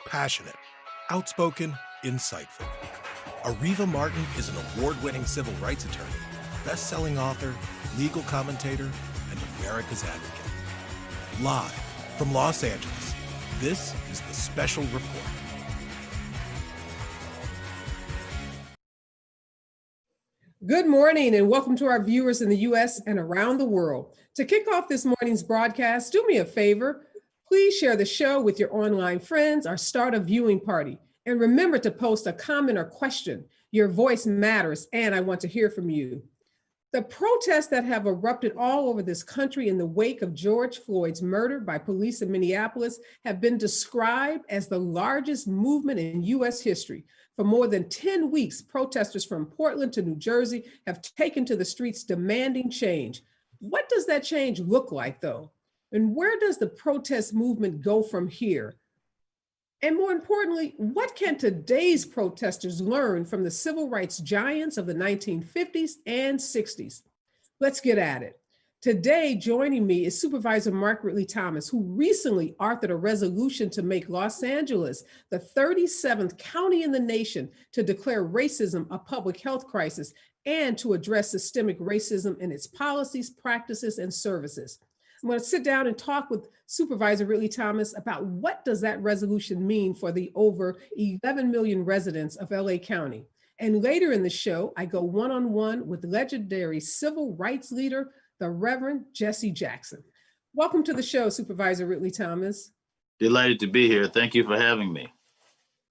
Passionate, outspoken, insightful. Ariva Martin is an award-winning civil rights attorney, best-selling author, legal commentator, and America's advocate. Live from Los Angeles, this is the Special Report. Good morning and welcome to our viewers in the U.S. and around the world. To kick off this morning's broadcast, do me a favor. Please share the show with your online friends or start a viewing party. And remember to post a comment or question. Your voice matters and I want to hear from you. The protests that have erupted all over this country in the wake of George Floyd's murder by police in Minneapolis have been described as the largest movement in U.S. history. For more than 10 weeks, protesters from Portland to New Jersey have taken to the streets demanding change. What does that change look like, though? And where does the protest movement go from here? And more importantly, what can today's protesters learn from the civil rights giants of the 1950s and 60s? Let's get at it. Today, joining me is Supervisor Mark Ridley-Thomas, who recently authored a resolution to make Los Angeles the 37th county in the nation to declare racism a public health crisis and to address systemic racism in its policies, practices, and services. I'm going to sit down and talk with Supervisor Ridley-Thomas about what does that resolution mean for the over 11 million residents of LA County. And later in the show, I go one-on-one with legendary civil rights leader, the Reverend Jesse Jackson. Welcome to the show, Supervisor Ridley-Thomas. Delighted to be here. Thank you for having me.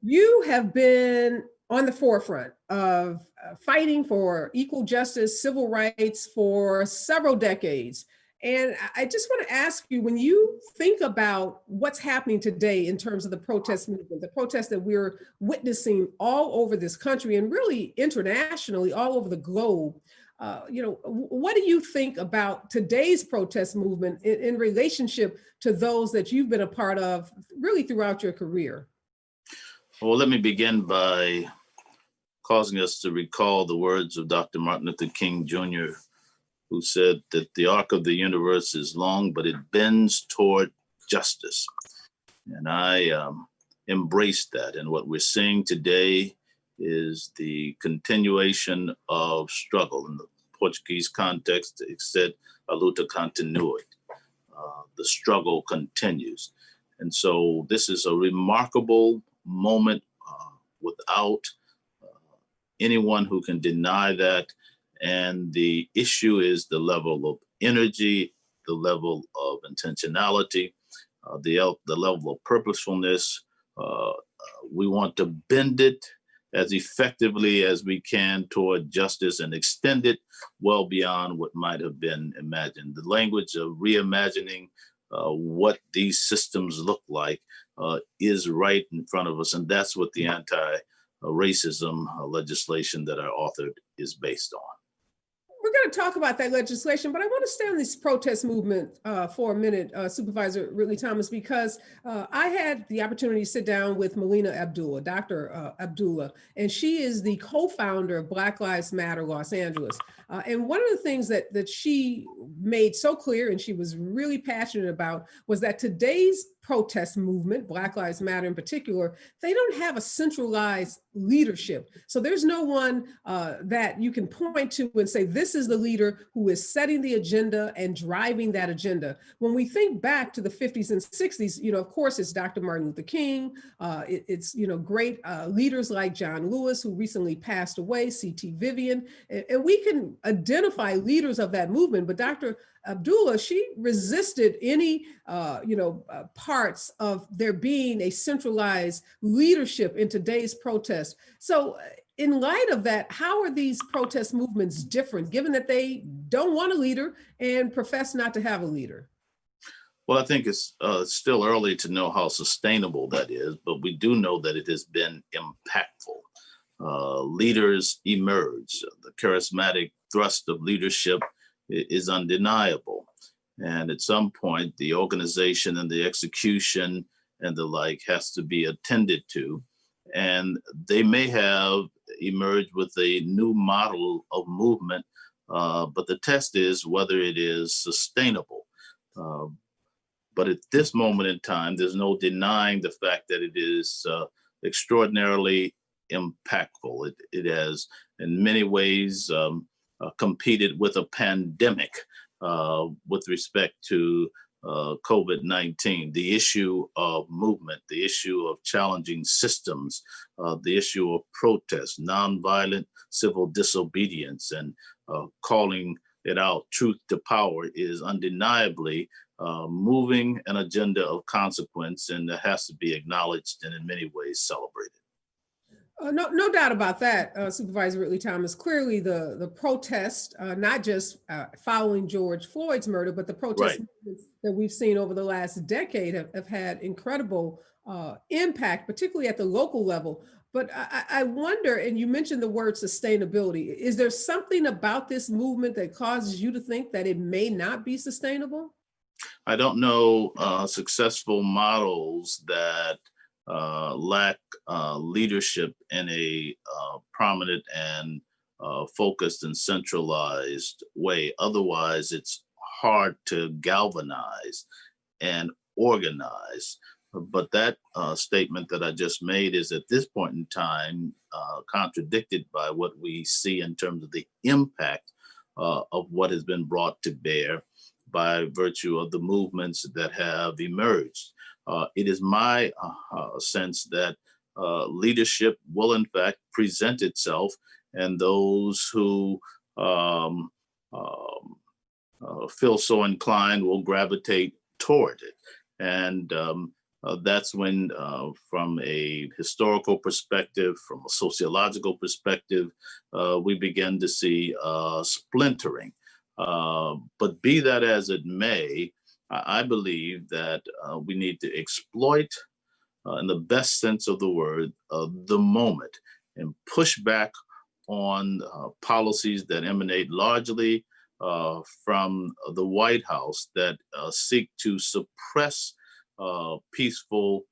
You have been on the forefront of fighting for equal justice, civil rights for several decades. And I just want to ask you, when you think about what's happening today in terms of the protest movement, the protests that we're witnessing all over this country and really internationally, all over the globe, what do you think about today's protest movement in relationship to those that you've been a part of really throughout your career? Well, let me begin by causing us to recall the words of Dr. Martin Luther King Jr., who said that the arc of the universe is long, but it bends toward justice. And I embrace that. And what we're seeing today is the continuation of struggle. In the Portuguese context, it said a luta continua. The struggle continues. And so this is a remarkable moment without anyone who can deny that. And the issue is the level of energy, the level of intentionality, the level of purposefulness. We want to bend it as effectively as we can toward justice and extend it well beyond what might have been imagined. The language of reimagining what these systems look like is right in front of us. And that's what the anti-racism legislation that I authored is based on. We're going to talk about that legislation, but I want to stay on this protest movement for a minute, Supervisor Ridley-Thomas, because I had the opportunity to sit down with Melina Abdullah, Dr. Abdullah, and she is the co-founder of Black Lives Matter Los Angeles. And one of the things that she made so clear and she was really passionate about was that today's protest movement, Black Lives Matter in particular, they don't have a centralized leadership. So there's no one that you can point to and say, this is the leader who is setting the agenda and driving that agenda. When we think back to the 50s and 60s, of course, it's Dr. Martin Luther King. It's great leaders like John Lewis, who recently passed away, C.T. Vivian, and we can identify leaders of that movement. But Dr. Abdullah, she resisted any, parts of there being a centralized leadership in today's protest. So in light of that, how are these protest movements different, given that they don't want a leader and profess not to have a leader? Well, I think it's still early to know how sustainable that is, but we do know that it has been impactful. Leaders emerge. The charismatic thrust of leadership is undeniable. And at some point, the organization and the execution and the like has to be attended to. And they may have emerged with a new model of movement, but the test is whether it is sustainable. But at this moment in time, there's no denying the fact that it is extraordinarily impactful. It has, in many ways, competed with a pandemic with respect to COVID-19, the issue of movement, the issue of challenging systems, the issue of protest, nonviolent civil disobedience, and calling it out, truth to power, is undeniably moving an agenda of consequence, and that has to be acknowledged and in many ways celebrated. No doubt about that, Supervisor Ridley Thomas. Clearly, the protest, not just following George Floyd's murder, but the protest Right. that we've seen over the last decade have had incredible impact, particularly at the local level. But I wonder, and you mentioned the word sustainability, is there something about this movement that causes you to think that it may not be sustainable? I don't know successful models that lack leadership in a prominent and focused and centralized way. Otherwise, it's hard to galvanize and organize. But that statement that I just made is at this point in time contradicted by what we see in terms of the impact of what has been brought to bear by virtue of the movements that have emerged. It is my sense that leadership will, in fact, present itself, and those who feel so inclined will gravitate toward it. And that's when, from a historical perspective, from a sociological perspective, we begin to see splintering. But be that as it may, I believe that we need to exploit, in the best sense of the word, the moment and push back on policies that emanate largely from the White House that seek to suppress peaceful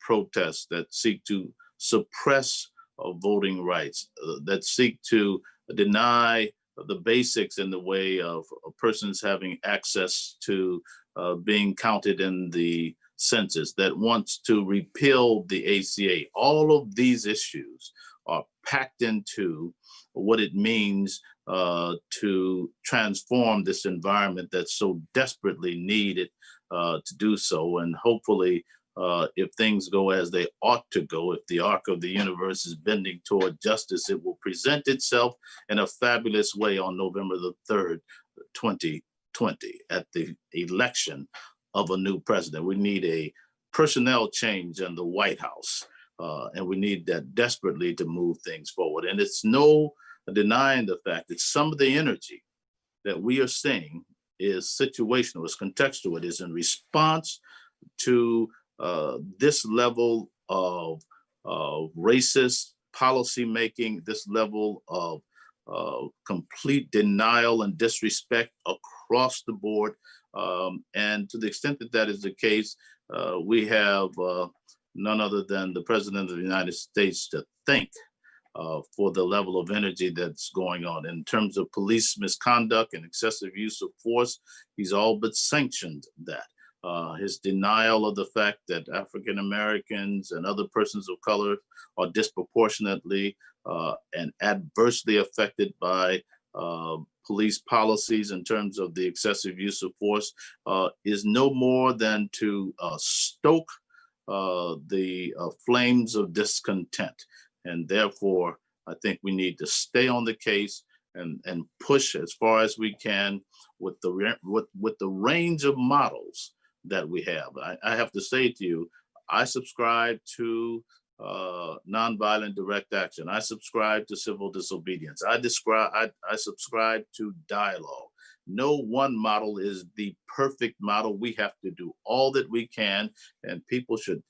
protests, that seek to suppress voting rights, that seek to deny the basics in the way of persons having access to being counted in the census, that wants to repeal the ACA. All of these issues are packed into what it means to transform this environment that's so desperately needed to do so. And hopefully, if things go as they ought to go, if the arc of the universe is bending toward justice, it will present itself in a fabulous way on November the 3rd, 2020, at the election of a new president. We need a personnel change in the White House, and we need that desperately to move things forward. And it's no denying the fact that some of the energy that we are seeing is situational, is contextual, it is in response to this level of racist policymaking, this level of complete denial and disrespect across the board. And to the extent that that is the case, we have none other than the President of the United States to thank for the level of energy that's going on. In terms of police misconduct and excessive use of force, he's all but sanctioned that. His denial of the fact that African Americans and other persons of color are disproportionately and adversely affected by police policies in terms of the excessive use of force is no more than to stoke the flames of discontent. And therefore, I think we need to stay on the case and push as far as we can with the range of models that we have. I have to say to you, I subscribe to nonviolent direct action. I subscribe to civil disobedience. I subscribe to dialogue. No one model is the perfect model. We have to do all that we can, and people should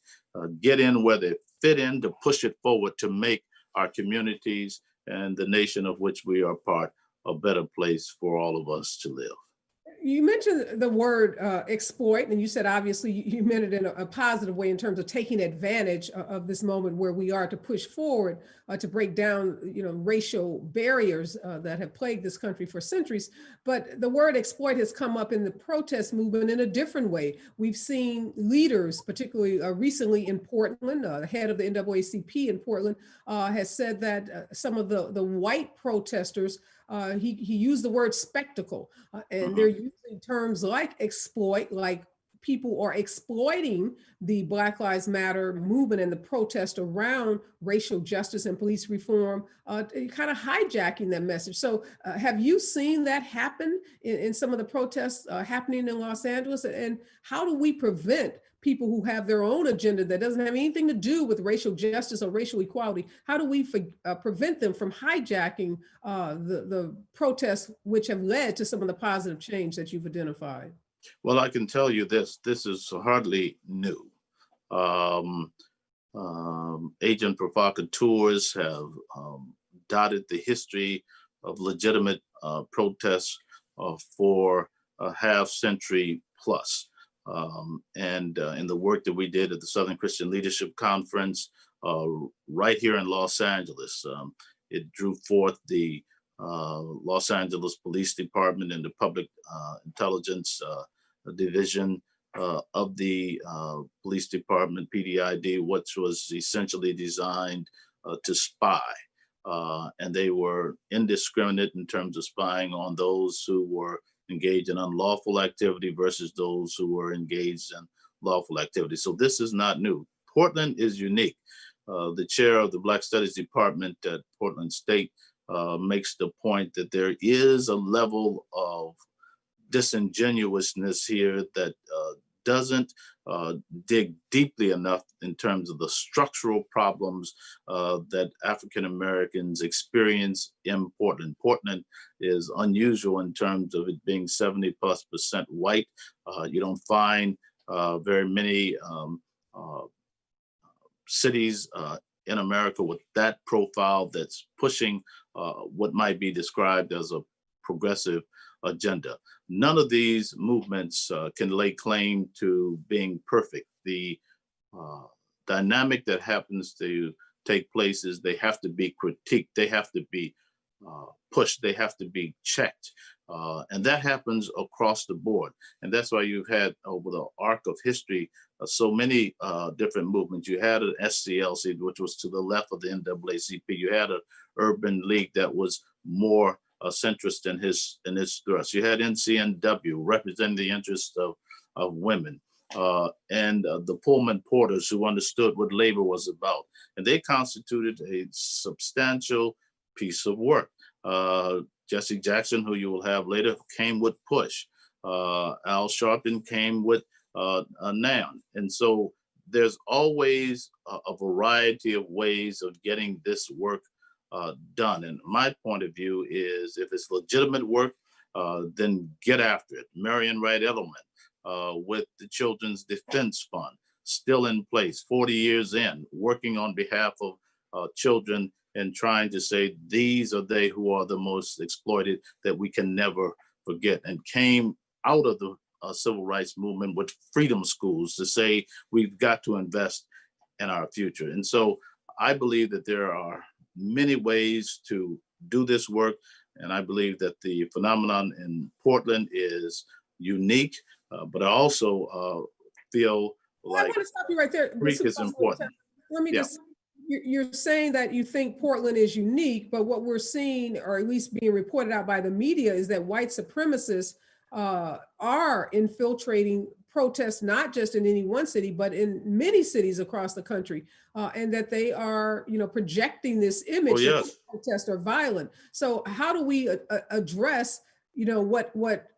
get in where they fit in to push it forward to make our communities and the nation of which we are part a better place for all of us to live. You mentioned the word exploit, and you said obviously you meant it in a positive way in terms of taking advantage of this moment where we are to push forward to break down, racial barriers that have plagued this country for centuries. But the word exploit has come up in the protest movement in a different way. We've seen leaders, particularly recently in Portland, the head of the NAACP in Portland has said that some of the white protesters, he used the word spectacle, and they're using terms like exploit, like people are exploiting the Black Lives Matter movement and the protest around racial justice and police reform, kind of hijacking that message. So have you seen that happen in some of the protests happening in Los Angeles? And how do we prevent people who have their own agenda that doesn't have anything to do with racial justice or racial equality? How do we prevent them from hijacking the protests which have led to some of the positive change that you've identified? Well, I can tell you this is hardly new. Um, Agent provocateurs have dotted the history of legitimate protests for a half century plus. And in the work that we did at the Southern Christian Leadership Conference right here in Los Angeles, it drew forth the Los Angeles Police Department and the Public Intelligence Division of the Police Department, PDID, which was essentially designed to spy. And they were indiscriminate in terms of spying on those who were engaged in unlawful activity versus those who were engaged in lawful activity. So this is not new. Portland is unique. The chair of the Black Studies Department at Portland State makes the point that there is a level of disingenuousness here that doesn't dig deeply enough in terms of the structural problems that African Americans experience in Portland. Portland is unusual in terms of it being 70+% white. You don't find very many cities in America with that profile that's pushing what might be described as a progressive agenda. None of these movements can lay claim to being perfect. The dynamic that happens to take place is they have to be critiqued, they have to be pushed, they have to be checked. And that happens across the board. And that's why you've had over the arc of history so many different movements. You had an SCLC, which was to the left of the NAACP. You had an Urban League that was more centrist in his thrust. You had NCNW representing the interests of women, and the Pullman Porters, who understood what labor was about. And they constituted a substantial piece of work. Jesse Jackson, who you will have later, came with PUSH. Al Sharpton came with NAM. And so there's always a variety of ways of getting this work done. And my point of view is if it's legitimate work, then get after it. Marion Wright Edelman with the Children's Defense Fund, still in place, 40 years in, working on behalf of children and trying to say these are they who are the most exploited that we can never forget, and came out of the civil rights movement with freedom schools to say we've got to invest in our future. And so I believe that there are many ways to do this work. And I believe that the phenomenon in Portland is unique, but I also feel like I want to stop you right there. Greek is important. Let me just, you're saying that you think Portland is unique, but what we're seeing, or at least being reported out by the media, is that white supremacists are infiltrating protests, not just in any one city, but in many cities across the country, and that they are, projecting this image that protests are violent. So how do we address, what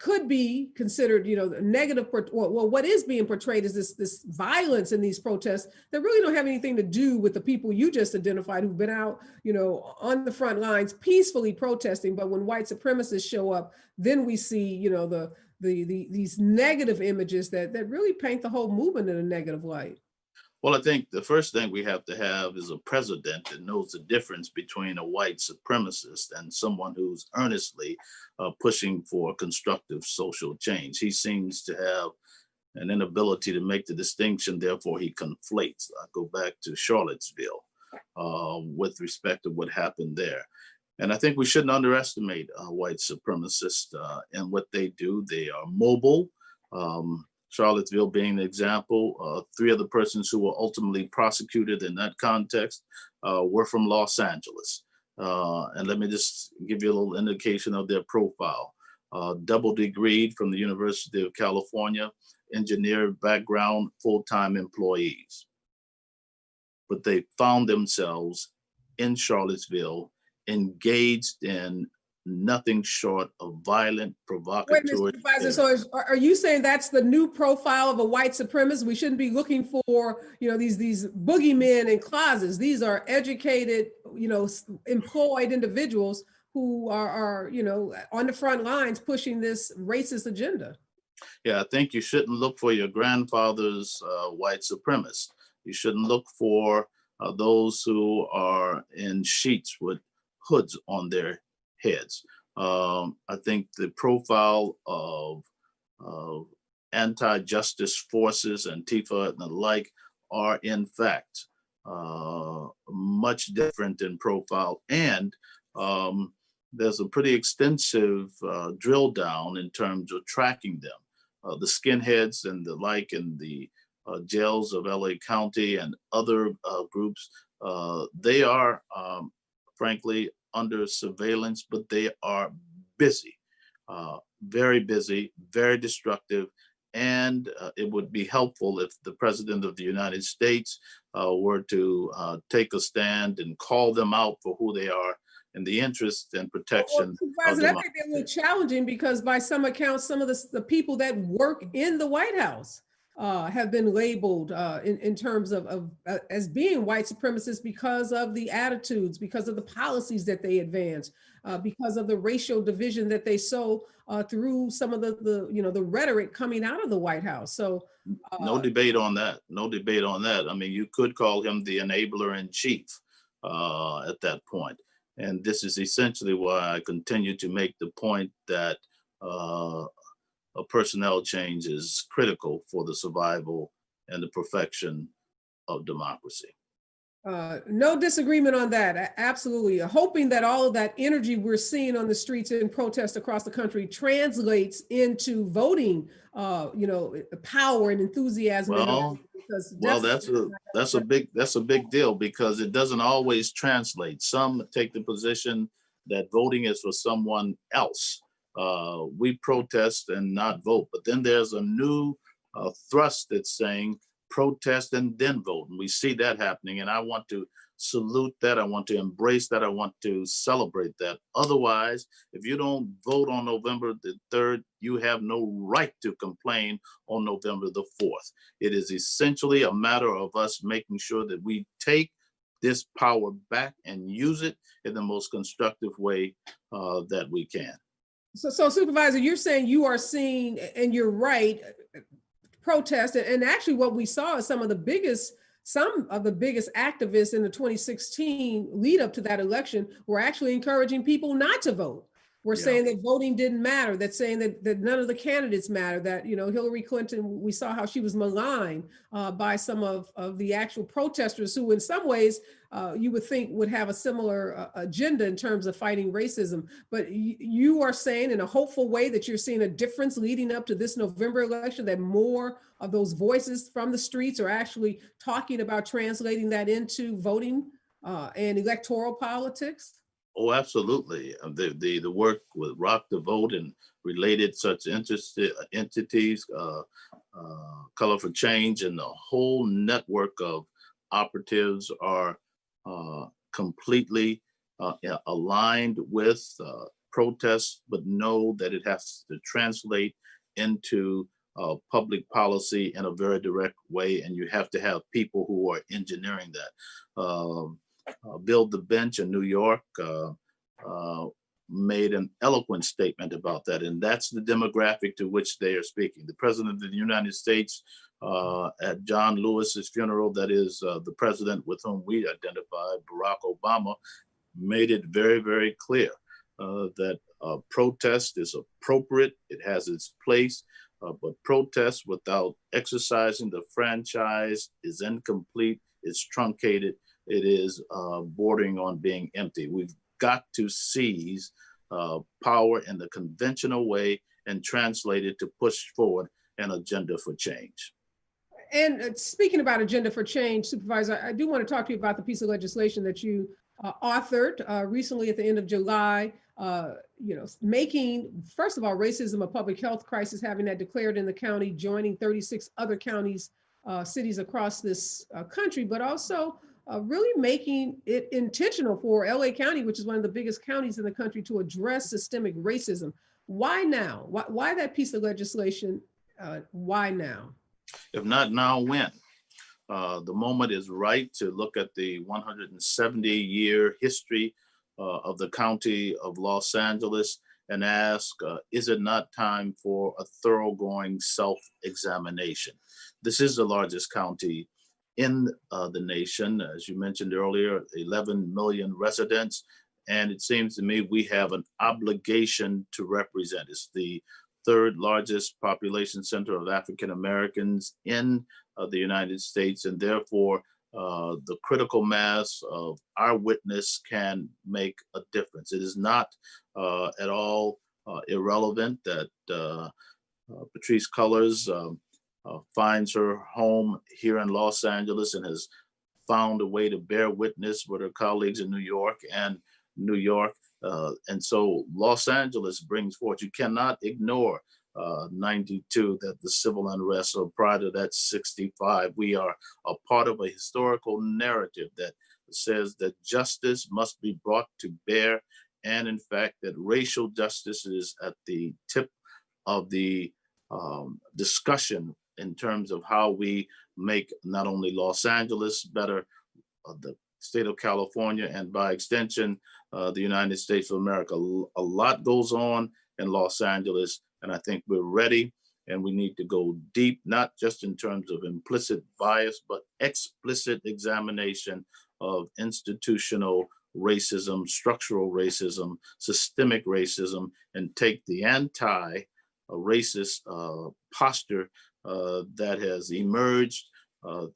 could be considered, negative, what is being portrayed is this violence in these protests that really don't have anything to do with the people you just identified who've been out, on the front lines peacefully protesting. But when white supremacists show up, then we see, these negative images that really paint the whole movement in a negative light. Well, I think the first thing we have to have is a president that knows the difference between a white supremacist and someone who's earnestly pushing for constructive social change. He seems to have an inability to make the distinction, therefore he conflates. I go back to Charlottesville with respect to what happened there. And I think we shouldn't underestimate white supremacists and what they do. They are mobile. Charlottesville being an example, three of the persons who were ultimately prosecuted in that context were from Los Angeles. And let me just give you a little indication of their profile. Double degreed from the University of California, engineer background, full-time employees. But they found themselves in Charlottesville engaged in nothing short of violent, Wait a minute, provocatory. Supervisor. So are you saying that's the new profile of a white supremacist? We shouldn't be looking for, these boogeymen in closets. These are educated, employed individuals who are on the front lines pushing this racist agenda. Yeah, I think you shouldn't look for your grandfather's white supremacists. You shouldn't look for those who are in sheets with hoods on their heads. I think the profile of anti-justice forces, Antifa and the like, are in fact much different in profile. And there's a pretty extensive drill down in terms of tracking them. The skinheads and the like in the jails of LA County and other groups, they are frankly under surveillance, but they are busy, very busy, very destructive. And it would be helpful if the President of the United States were to take a stand and call them out for who they are in the interest and protection of that might be a little challenging because by some accounts, some of the people that work in the White House have been labeled in terms of as being white supremacists because of the attitudes, because of the policies that they advance, because of the racial division that they sow through some of the rhetoric coming out of the White House. So no debate on that. No debate on that. I mean, you could call him the enabler in chief at that point. And this is essentially why I continue to make the point that a personnel change is critical for the survival and the perfection of democracy. No disagreement on that. Absolutely. Hoping that all of that energy we're seeing on the streets in protest across the country translates into voting, power and enthusiasm. Well, that's a big deal because it doesn't always translate. Some take the position that voting is for someone else. We protest and not vote, but then there's a new thrust that's saying protest and then vote. And we see that happening. And I want to salute that. I want to embrace that. I want to celebrate that. Otherwise, if you don't vote on November the 3rd, you have no right to complain on November the 4th. It is essentially a matter of us making sure that we take this power back and use it in the most constructive way that we can. So Supervisor, you're saying you are seeing, and you're right, protest, and actually what we saw is some of the biggest activists in the 2016 lead up to that election were actually encouraging people not to vote. We're saying that voting didn't matter, that's saying that none of the candidates matter, that, Hillary Clinton, we saw how she was maligned by some of the actual protesters who in some ways you would think would have a similar agenda in terms of fighting racism. But you are saying in a hopeful way that you're seeing a difference leading up to this November election, that more of those voices from the streets are actually talking about translating that into voting and electoral politics? Oh, absolutely. The work with Rock the Vote and related such entities, Color for Change, and the whole network of operatives are completely aligned with protests, but know that it has to translate into public policy in a very direct way. And you have to have people who are engineering that. Build the Bench in New York made an eloquent statement about that. And that's the demographic to which they are speaking. The President of the United States at John Lewis's funeral, that is the president with whom we identify, Barack Obama, made it very, very clear that protest is appropriate. It has its place, but protest without exercising the franchise is incomplete, it's truncated, it is bordering on being empty. We've got to seize power in the conventional way and translate it to push forward an agenda for change. And speaking about agenda for change, Supervisor, I do want to talk to you about the piece of legislation that you authored recently at the end of July, making, first of all, racism a public health crisis, having that declared in the county, joining 36 other counties, cities across this country, but also really making it intentional for LA County, which is one of the biggest counties in the country, to address systemic racism. Why now? Why that piece of legislation? Why now? If not now, when? The moment is right to look at the 170-year history of the county of Los Angeles and ask, is it not time for a thoroughgoing self-examination? This is the largest county in the nation, as you mentioned earlier, 11 million residents. And it seems to me we have an obligation to represent. It's the third largest population center of African Americans in the United States, and therefore the critical mass of our witness can make a difference. It is not at all irrelevant that Patrice Cullors finds her home here in Los Angeles and has found a way to bear witness with her colleagues in New York and New York. And so Los Angeles brings forth, you cannot ignore 92, that the civil unrest, or prior to that 65, we are a part of a historical narrative that says that justice must be brought to bear. And in fact, that racial justice is at the tip of the discussion in terms of how we make not only Los Angeles better, the state of California, and by extension, the United States of America. A lot goes on in Los Angeles, and I think we're ready, and we need to go deep, not just in terms of implicit bias, but explicit examination of institutional racism, structural racism, systemic racism, and take the anti-racist posture that has emerged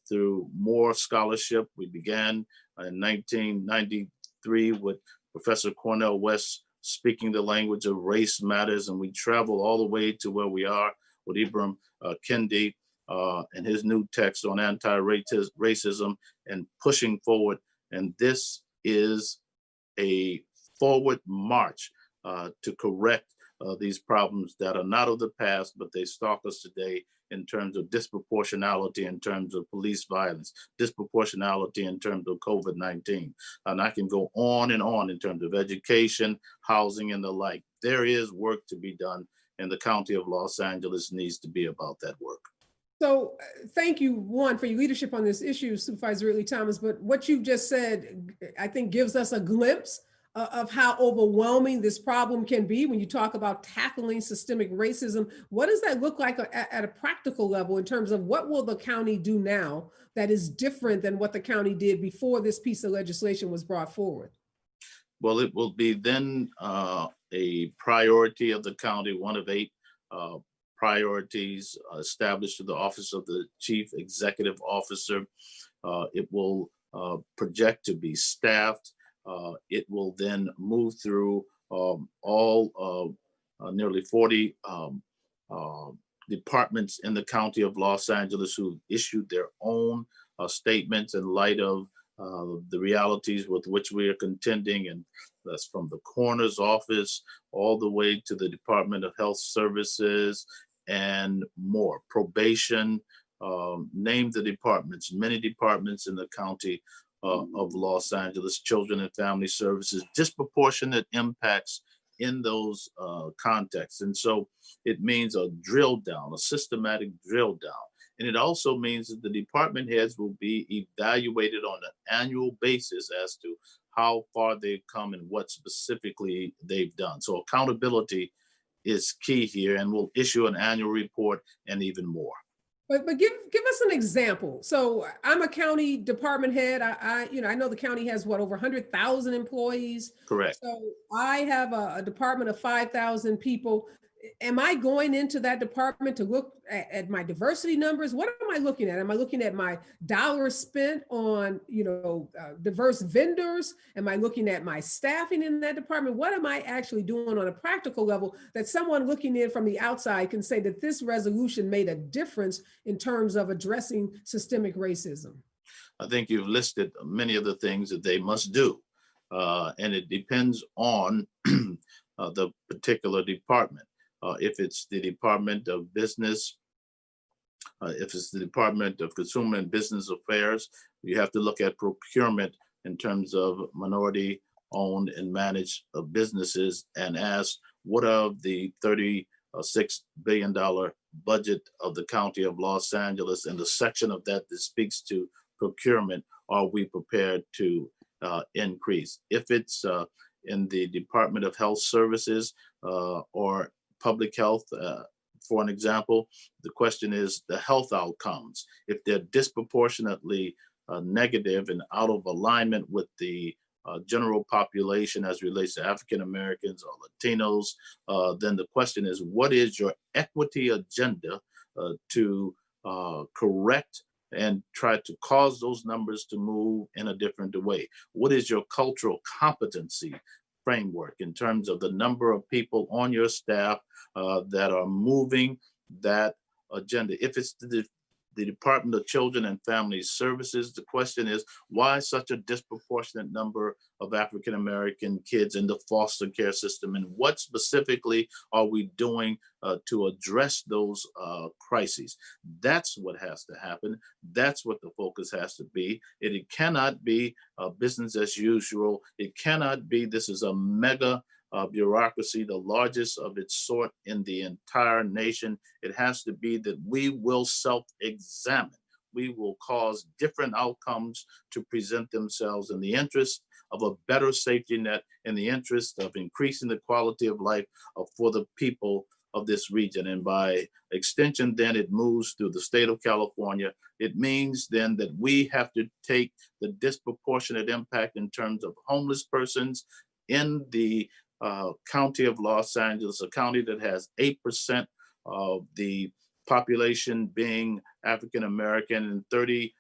through more scholarship. We began in 1993 with Professor Cornel West speaking the language of race matters, and we travel all the way to where we are with Ibram Kendi and his new text on anti-racism and pushing forward. And this is a forward march to correct these problems that are not of the past, but they stalk us today in terms of disproportionality, in terms of police violence, disproportionality in terms of COVID-19. And I can go on and on in terms of education, housing, and the like. There is work to be done, and the County of Los Angeles needs to be about that work. So thank you, one, for your leadership on this issue, Supervisor Ridley Thomas. But what you just said, I think, gives us a glimpse of how overwhelming this problem can be when you talk about tackling systemic racism. What does that look like at a practical level in terms of what will the county do now that is different than what the county did before this piece of legislation was brought forward? Well, it will be then a priority of the county, one of 8 priorities established to the Office of the Chief Executive Officer. It will project to be staffed. It will then move through all nearly 40 departments in the County of Los Angeles who issued their own statements in light of the realities with which we are contending. And that's from the coroner's office all the way to the Department of Health Services and more. Probation, name the departments, many departments in the County of Los Angeles, Children and Family Services, disproportionate impacts in those contexts. And so it means a drill down, a systematic drill down. And it also means that the department heads will be evaluated on an annual basis as to how far they've come and what specifically they've done. So accountability is key here, and we'll issue an annual report and even more. But give us an example. So I'm a county department head. I know the county has what, over 100,000 employees. Correct. So I have a department of 5,000 people. Am I going into that department to look at my diversity numbers? What am I looking at? Am I looking at my dollars spent on, diverse vendors? Am I looking at my staffing in that department? What am I actually doing on a practical level that someone looking in from the outside can say that this resolution made a difference in terms of addressing systemic racism? I think you've listed many of the things that they must do. And it depends on the particular department. If it's the Department of Business, if it's the Department of Consumer and Business Affairs, you have to look at procurement in terms of minority owned and managed businesses and ask, what of the $36 billion budget of the County of Los Angeles and the section of that that speaks to procurement, are we prepared to increase? If it's in the Department of Health Services or public health, for an example, the question is the health outcomes. If they're disproportionately negative and out of alignment with the general population as relates to African Americans or Latinos, then the question is, what is your equity agenda to correct and try to cause those numbers to move in a different way? What is your cultural competency framework in terms of the number of people on your staff that are moving that agenda? If it's the Department of Children and Family Services, the question is, why such a disproportionate number of African American kids in the foster care system? And what specifically are we doing to address those crises? That's what has to happen. That's what the focus has to be. It cannot be business as usual. It cannot be, this is a mega bureaucracy, the largest of its sort in the entire nation. It has to be that we will self-examine. We will cause different outcomes to present themselves in the interest of a better safety net, in the interest of increasing the quality of life for the people of this region. And by extension, then it moves through the state of California. It means then that we have to take the disproportionate impact in terms of homeless persons in the County of Los Angeles, a county that has 8% of the population being African American and 34%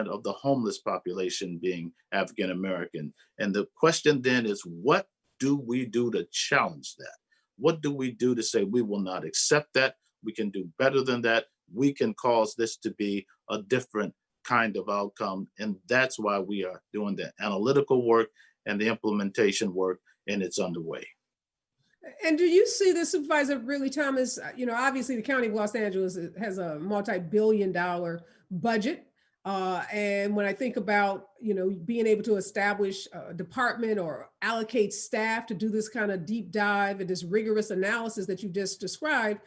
of the homeless population being African American. And the question then is, what do we do to challenge that? What do we do to say we will not accept that? We can do better than that. We can cause this to be a different kind of outcome. And that's why we are doing the analytical work and the implementation work, and it's underway. And do you see this, Supervisor Ridley Thomas? Obviously the County of Los Angeles has a multi-billion-dollar budget. And when I think about, being able to establish a department or allocate staff to do this kind of deep dive and this rigorous analysis that you just described,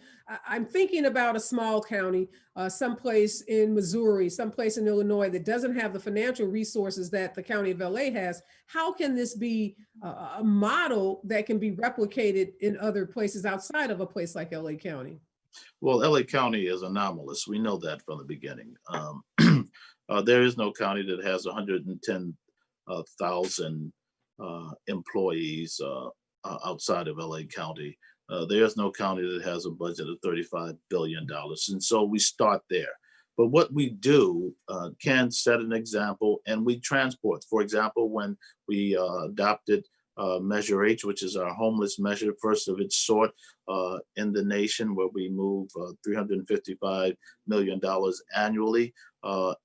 I'm thinking about a small county, someplace in Missouri, someplace in Illinois that doesn't have the financial resources that the County of LA has. How can this be a model that can be replicated in other places outside of a place like LA County? Well, LA County is anomalous. We know that from the beginning. There is no county that has 110,000 employees outside of LA County. There is no county that has a budget of $35 billion. And so we start there. But what we do can set an example, and we transport. For example, when we adopted Measure H, which is our homeless measure, first of its sort in the nation, where we move $355 million annually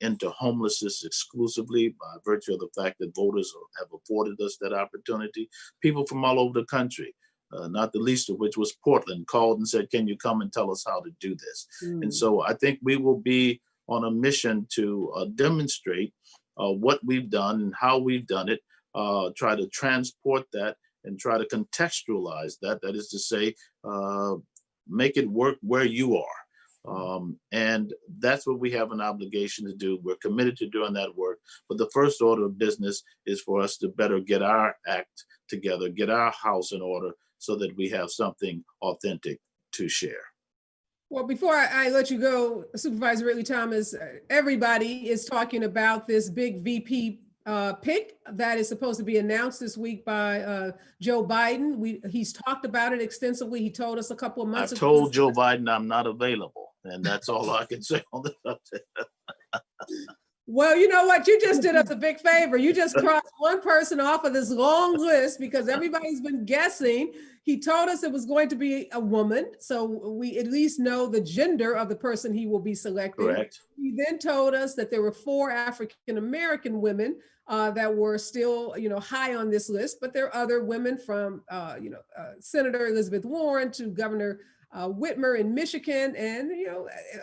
into homelessness exclusively by virtue of the fact that voters have afforded us that opportunity. People from all over the country, not the least of which was Portland, called and said, can you come and tell us how to do this? And so I think we will be on a mission to demonstrate what we've done and how we've done it, try to transport that and try to contextualize that. That is to say, make it work where you are. And that's what we have an obligation to do. We're committed to doing that work. But the first order of business is for us to better get our act together, get our house in order so that we have something authentic to share. Well, before I let you go, Supervisor Ridley Thomas, everybody is talking about this big VP pick that is supposed to be announced this week by Joe Biden. He's talked about it extensively. He told us a couple of months I've ago. told Joe Biden I'm not available, and that's all I can say on the subject. Well, you know what? You just did us a big favor. You just crossed one person off of this long list because everybody's been guessing. He told us it was going to be a woman, so we at least know the gender of the person he will be selecting. Correct. He then told us that there were 4 African-American women that were still, high on this list, but there are other women from, Senator Elizabeth Warren to Governor Whitmer in Michigan. And,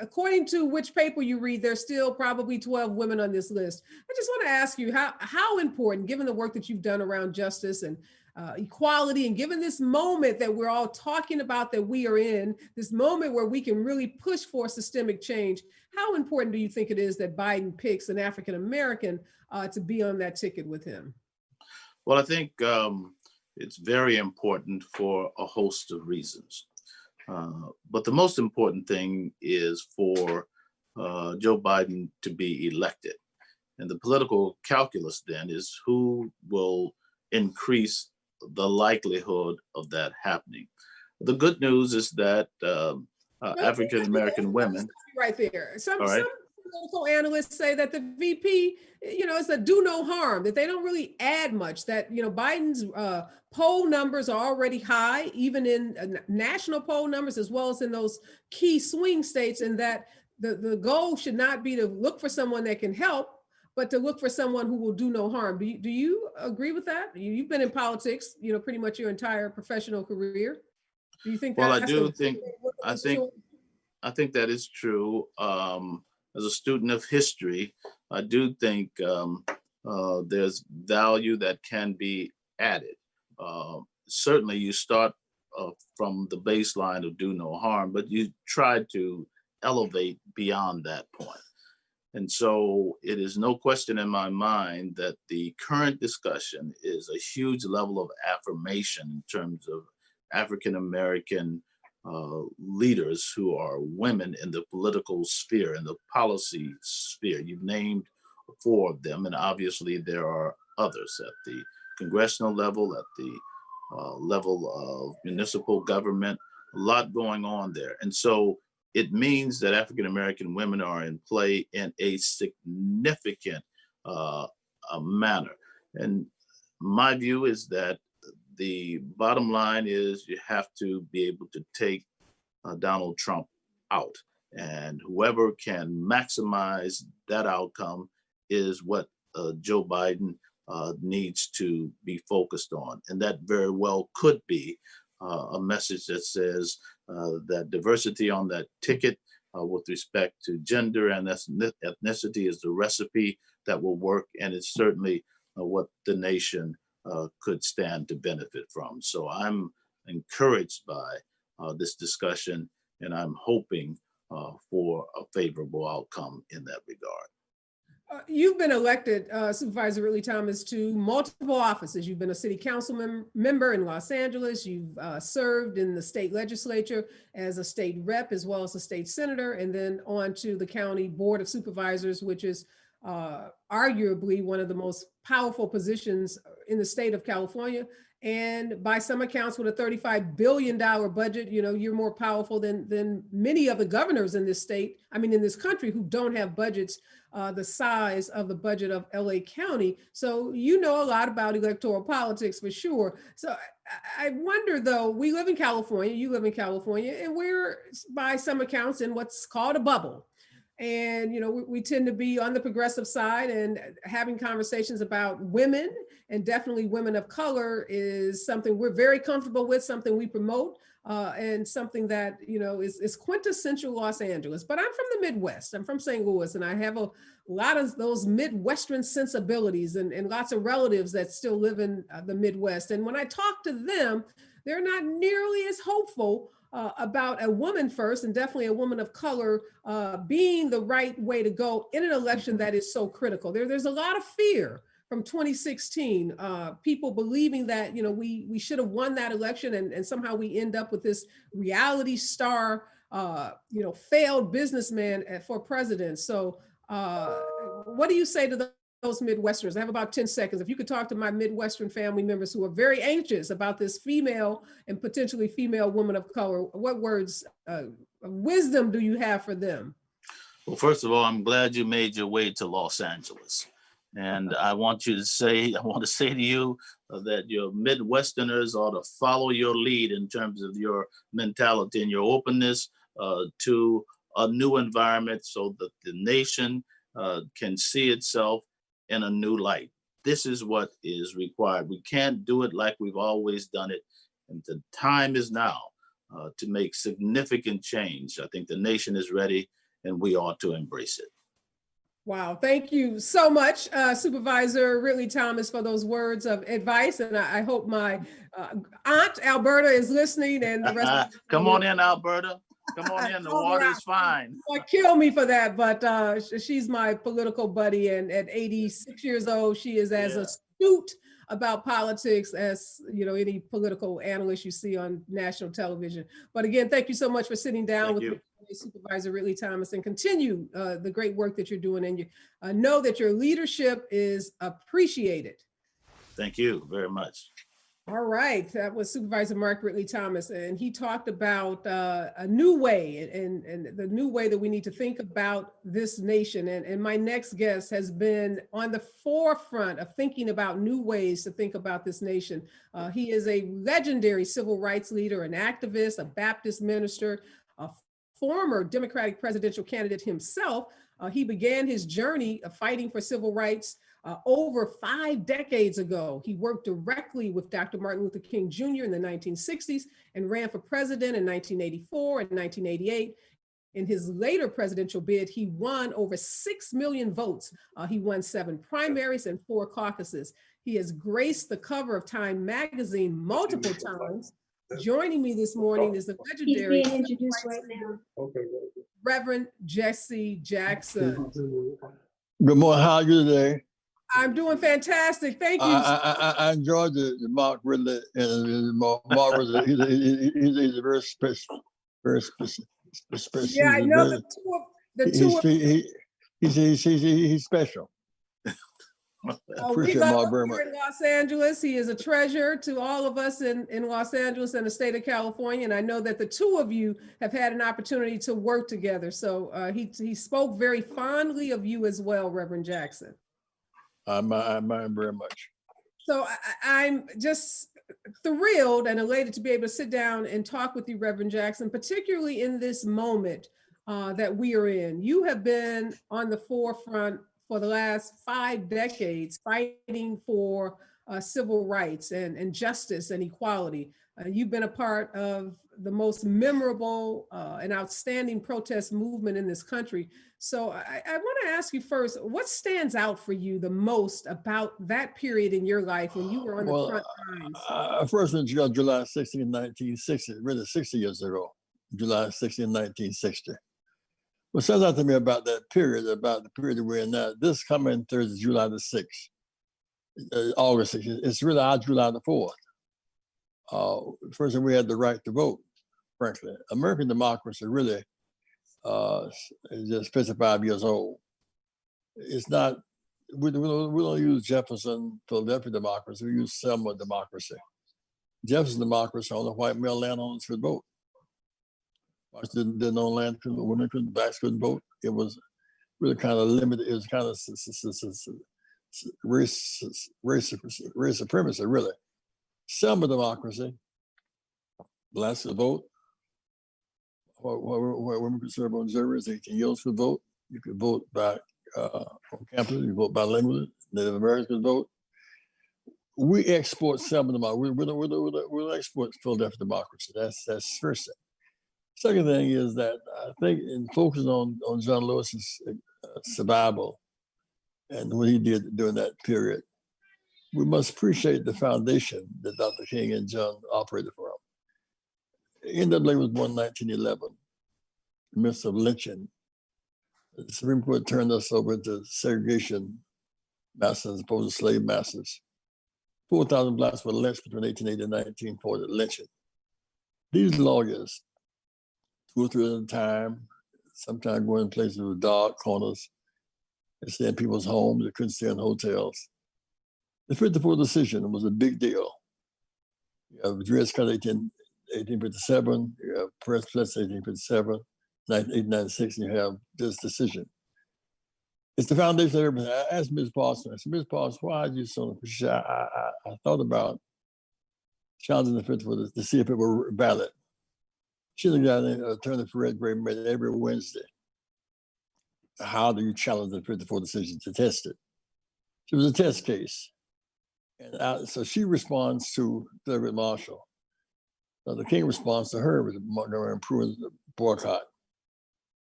according to which paper you read, there's still probably 12 women on this list. I just want to ask you how important, given the work that you've done around justice and equality, and given this moment that we're all talking about that we are in, this moment where we can really push for systemic change, how important do you think it is that Biden picks an African-American to be on that ticket with him? Well, I think it's very important for a host of reasons. But the most important thing is for Joe Biden to be elected. And the political calculus then is who will increase the likelihood of that happening. The good news is that African-American women. Right there. Some political analysts say that the VP, it's a do no harm, that they don't really add much, that, Biden's poll numbers are already high, even in national poll numbers, as well as in those key swing states, and that the goal should not be to look for someone that can help, but to look for someone who will do no harm. Do you agree with that? You've been in politics, pretty much your entire professional career. Do you think that? Well, I think that is true. As a student of history, I do think there's value that can be added. Certainly, you start from the baseline of do no harm, but you try to elevate beyond that point. And so it is no question in my mind that the current discussion is a huge level of affirmation in terms of African-American leaders who are women in the political sphere, in the policy sphere. You've named 4 of them, and obviously there are others at the congressional level, at the level of municipal government, a lot going on there. And so it means that African-American women are in play in a significant manner. And my view is that the bottom line is you have to be able to take Donald Trump out. And whoever can maximize that outcome is what Joe Biden needs to be focused on. And that very well could be a message that says that diversity on that ticket with respect to gender and ethnicity is the recipe that will work. And it's certainly what the nation could stand to benefit from. So I'm encouraged by this discussion, and I'm hoping for a favorable outcome in that regard. You've been elected, Supervisor Ridley Thomas, to multiple offices. You've been a city council member in Los Angeles. You've served in the state legislature as a state rep, as well as a state senator, and then on to the county board of supervisors, which is arguably one of the most powerful positions in the state of California. And by some accounts, with a $35 billion budget, you're more powerful than many of the governors in this state, in this country, who don't have budgets the size of the budget of LA County. So you know a lot about electoral politics for sure. So I wonder, though, we live in California, you live in California, and we're, by some accounts, in what's called a bubble. And, we tend to be on the progressive side, and having conversations about women, and definitely women of color, is something we're very comfortable with, something we promote, and something that, is quintessential Los Angeles. But I'm from the Midwest. I'm from St. Louis, and I have a lot of those Midwestern sensibilities and lots of relatives that still live in the Midwest. And when I talk to them, they're not nearly as hopeful about a woman first, and definitely a woman of color being the right way to go in an election that is so critical. There's a lot of fear from 2016, people believing that, we should have won that election, and somehow we end up with this reality star, failed businessman for president. So what do you say to those Midwesterners? I have about 10 seconds. If you could talk to my Midwestern family members who are very anxious about this female and potentially female woman of color, what words of wisdom do you have for them? Well, first of all, I'm glad you made your way to Los Angeles. And I want to say to you that your Midwesterners ought to follow your lead in terms of your mentality and your openness to a new environment so that the nation can see itself in a new light. This is what is required. We can't do it like we've always done it. And the time is now to make significant change. I think the nation is ready and we ought to embrace it. Wow, thank you so much, Supervisor Ridley Thomas, for those words of advice. And I hope my aunt Alberta is listening, and the rest of Come on in, Alberta. Come on in. The water is fine. Kill me for that, but she's my political buddy, and at 86 years old, she is as astute about politics as any political analyst you see on national television. But again, thank you so much for sitting down with me, Supervisor Ridley Thomas, and continue the great work that you're doing. And you know that your leadership is appreciated. Thank you very much. All right, that was Supervisor Mark Ridley Thomas, and he talked about a new way and the new way that we need to think about this nation. And my next guest has been on the forefront of thinking about new ways to think about this nation. He is a legendary civil rights leader, an activist, a Baptist minister, a former Democratic presidential candidate himself. He began his journey of fighting for civil rights over 5 decades ago. He worked directly with Dr. Martin Luther King Jr. in the 1960s and ran for president in 1984 and 1988. In his later presidential bid, he won over 6 million votes. He won 7 primaries and 4 caucuses. He has graced the cover of Time magazine multiple times. Joining me this morning is the legendary— He's being introduced right now. Reverend Jesse Jackson. Good morning. How are you today? I'm doing fantastic. Thank you. I enjoyed the Mark Ridley and Mark was he's a very special, Yeah, I know he's special. I appreciate Mark very much. In Los Angeles, he is a treasure to all of us in Los Angeles and the state of California. And I know that the two of you have had an opportunity to work together. So he spoke very fondly of you as well, Reverend Jackson. I admire him very much. So I'm just thrilled and elated to be able to sit down and talk with you, Reverend Jackson, particularly in this moment that we are in. You have been on the forefront for the last 5 decades, fighting for civil rights and justice and equality. You've been a part of the most memorable and outstanding protest movement in this country. So I want to ask you first, what stands out for you the most about that period in your life when you were on the front lines? First in July 16, 1960, really 60 years ago, July 16, 1960. What stands out to me about that period, about the period we're in now, this coming Thursday, July the 6th, August 6th, it's really our July the 4th. First, we had the right to vote, frankly. American democracy really is just 55 years old. It's not, we don't use Jefferson, Philadelphia democracy, we use Selma democracy. Jefferson democracy, only white male landowners could vote. Didn't own land, women couldn't, blacks couldn't vote. It was really kind of limited. It was kind of race supremacy, really. Selma democracy, blacks could vote. Where women could serve on juries, 18 years could vote. You could vote by on campus. You vote bilingually. Native Americans could vote. We export Selma democracy. We don't export Philadelphia democracy. That's first thing. Second thing is that I think in focusing on John Lewis's survival and what he did during that period, we must appreciate the foundation that Dr. King and John operated from. NWA was born in 1911, in the midst of lynching. The Supreme Court turned us over to segregation masters as opposed to slave masters. 4,000 blacks were lynched between 1880 and 1940, lynching. These lawyers, 2 or 3 at a time, sometimes going in places with dark corners, they stay in people's homes, they couldn't stay in hotels. The 54 decision was a big deal. You have Dred Scott 1857, you have Press Plus 1857, 1896, and you have this decision. It's the foundation of everything. I asked Ms. Parsons, I said, Ms. Parsons, why are you so? I thought about challenging the 54 to see if it were valid. She's a guy named Attorney Fred Gray met every Wednesday. How do you challenge the 54 decision to test it? It was a test case. And so she responds to Thurgood Marshall. The King responds to her with Montgomery and Pruitt's boycott.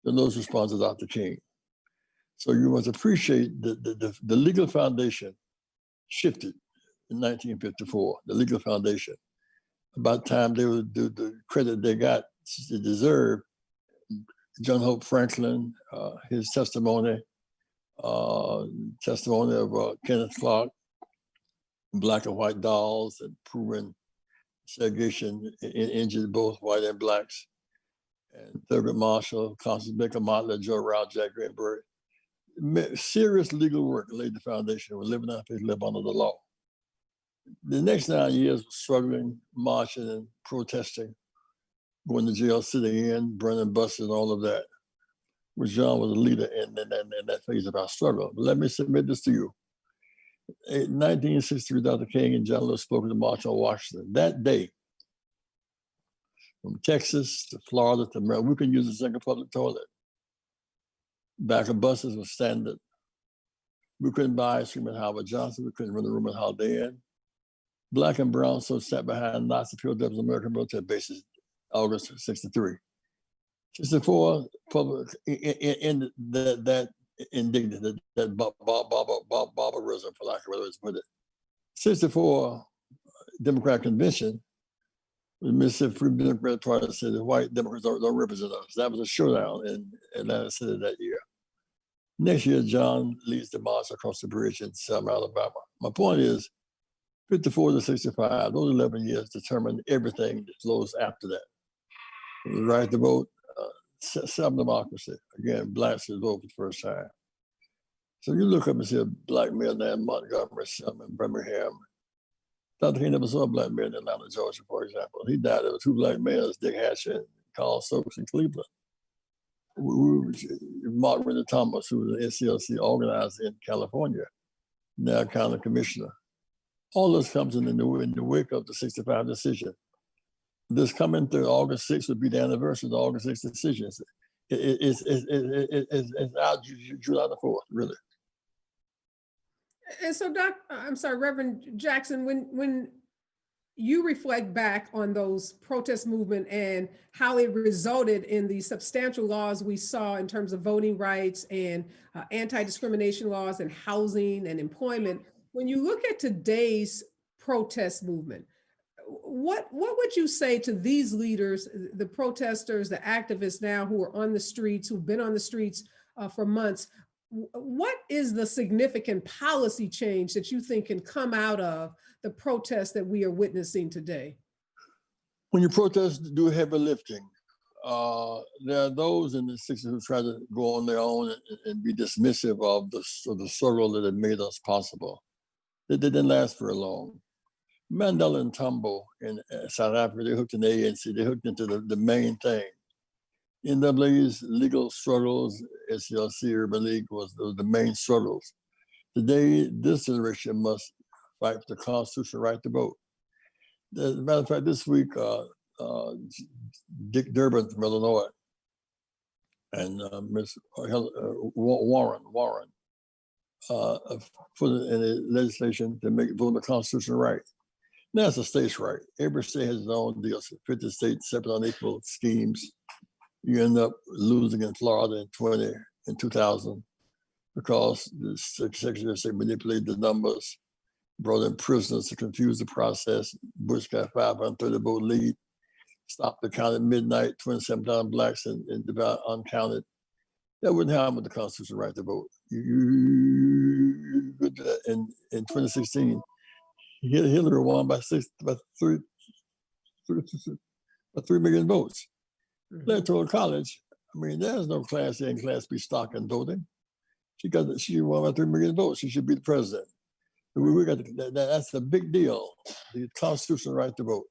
And those responses out the King. So you must appreciate the legal foundation shifted in 1954, the legal foundation. About time they would do the credit they got, they deserved. John Hope Franklin, his testimony of Kenneth Clark, Black and White Dolls, and proven segregation injured both white and blacks. And Thurgood Marshall, Constance Baker Motley, Joe Rouse, Jack Greenberg. Serious legal work laid the foundation. We're living out, they live under the law. The next 9 years was struggling, marching and protesting, going to jail, sitting in, burning buses and all of that, which John was a leader in that phase of our struggle. But let me submit this to you. In 1963, Dr. King and John Lewis spoke at the March on Washington. That day, from Texas to Florida to Maryland, we could use a single public toilet. Back of buses was standard. We couldn't buy ice cream at Howard Johnson. We couldn't rent a room at Holiday Inn. Black and brown soldiers sat behind Nazi POWs American military bases, August '63. 64, public in that indignant, that barbarism, for lack of a better way to put it. 64, Democratic Convention, the Mississippi Free Democratic Party said the white Democrats don't represent us. That was a showdown in Atlanta City that year. Next year, John leads the march across the bridge in Selma, Alabama. My point is, 54 to 65, those 11 years determined everything that flows after that. The right to vote, self-democracy. Again, blacks should vote for the first time. So you look up and see a black male named Montgomery, Selma, Birmingham. Dr. King never saw a black man in Atlanta, Georgia, for example. He died. There were 2 black males, Dick Hatcher and Carl Stokes in Cleveland. Mark Renner Thomas, who was an NCLC organizer in California, now county commissioner. All this comes in the wake of the 65 decision. This coming through August 6th would be the anniversary of the August 6th decisions. It's out July the 4th, really. And so, Reverend Jackson, when you reflect back on those protest movement and how it resulted in the substantial laws we saw in terms of voting rights and anti-discrimination laws and housing and employment, when you look at today's protest movement, what would you say to these leaders, the protesters, the activists now who are on the streets, who've been on the streets for months? What is the significant policy change that you think can come out of the protests that we are witnessing today? When you protest, do heavy lifting. There are those in the 60s who try to go on their own and be dismissive of the struggle that had made us possible. They didn't last very long. Mandela and Tambo in South Africa, they hooked in the ANC, they hooked into the main thing. NWA's legal struggles, SCLC, Urban League was the main struggles. Today, this generation must fight for the constitutional right to vote. As a matter of fact, this week, Dick Durbin from Illinois and Ms. Warren put in a legislation to make voting a constitutional right. Now it's a state's right. Every state has its own deals. 50 states, separate unequal schemes. You end up losing in Florida in 2000 because the Secretary of State manipulated the numbers, brought in prisoners to confuse the process. Bush got 530 vote lead, stopped the count at midnight, 27,000 blacks and about uncounted. That wouldn't happen with the constitutional right to vote. You could do that in 2016. Hillary won by 3 million votes. Electoral college, I mean, there's no class A and class B stock in voting. She won by 3 million votes. She should be the president. That's a big deal, the constitutional right to vote.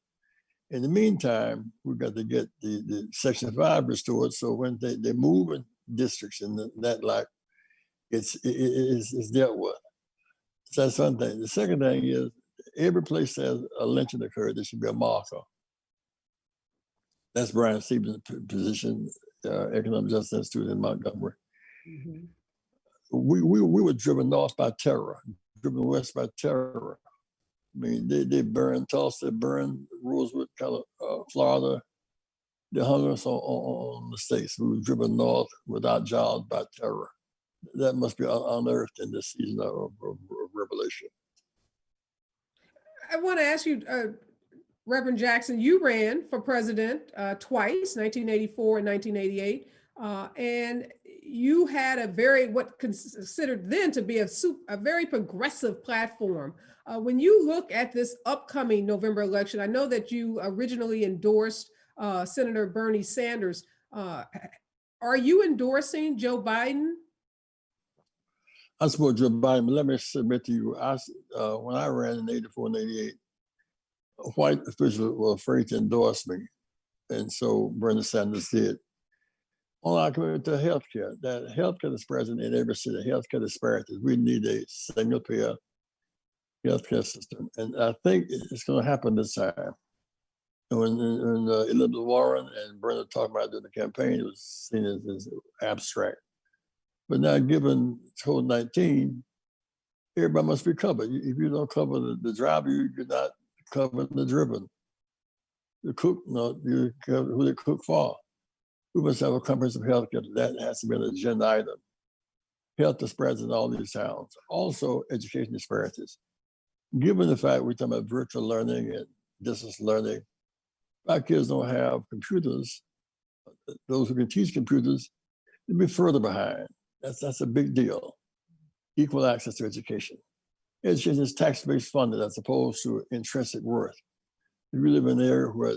In the meantime, we've got to get the Section 5 restored, so when they move in districts and that like, it's dealt with. So that's one thing. The second thing is, every place that a lynching occurred, there should be a marker. That's Brian Stevens' position, Economic Justice Institute in Montgomery. We were driven north by terror, driven west by terror. I mean, they burned Tulsa, they burned Rosewood, Florida. They hung us on the states. We were driven north without jobs by terror. That must be unearthed in this season of Revelation. I want to ask you, Reverend Jackson, you ran for president twice, 1984 and 1988, and you had what considered then to be a very progressive platform. When you look at this upcoming November election, I know that you originally endorsed Senator Bernie Sanders. Are you endorsing Joe Biden? I support Joe Biden, but let me submit to you, when I ran in 84 and 88, white officials were afraid to endorse me. And so Bernie Sanders did. On our commitment to healthcare, that healthcare is present in every city, healthcare disparities. We need a single payer healthcare system. And I think it's going to happen this time. When Elizabeth Warren and Bernie talked about it during the campaign, it was seen as abstract. But now, given COVID-19, everybody must be covered. If you don't cover the driver, you're not covering the driven. The cook, you cover who they cook for. We must have a comprehensive health care. That has to be an agenda item. Health disparities in all these towns. Also, education disparities. Given the fact we're talking about virtual learning and distance learning, our kids don't have computers. Those who can teach computers, they'll be further behind. That's a big deal. Equal access to education. Education is tax-based funded as opposed to intrinsic worth. If you live in an area where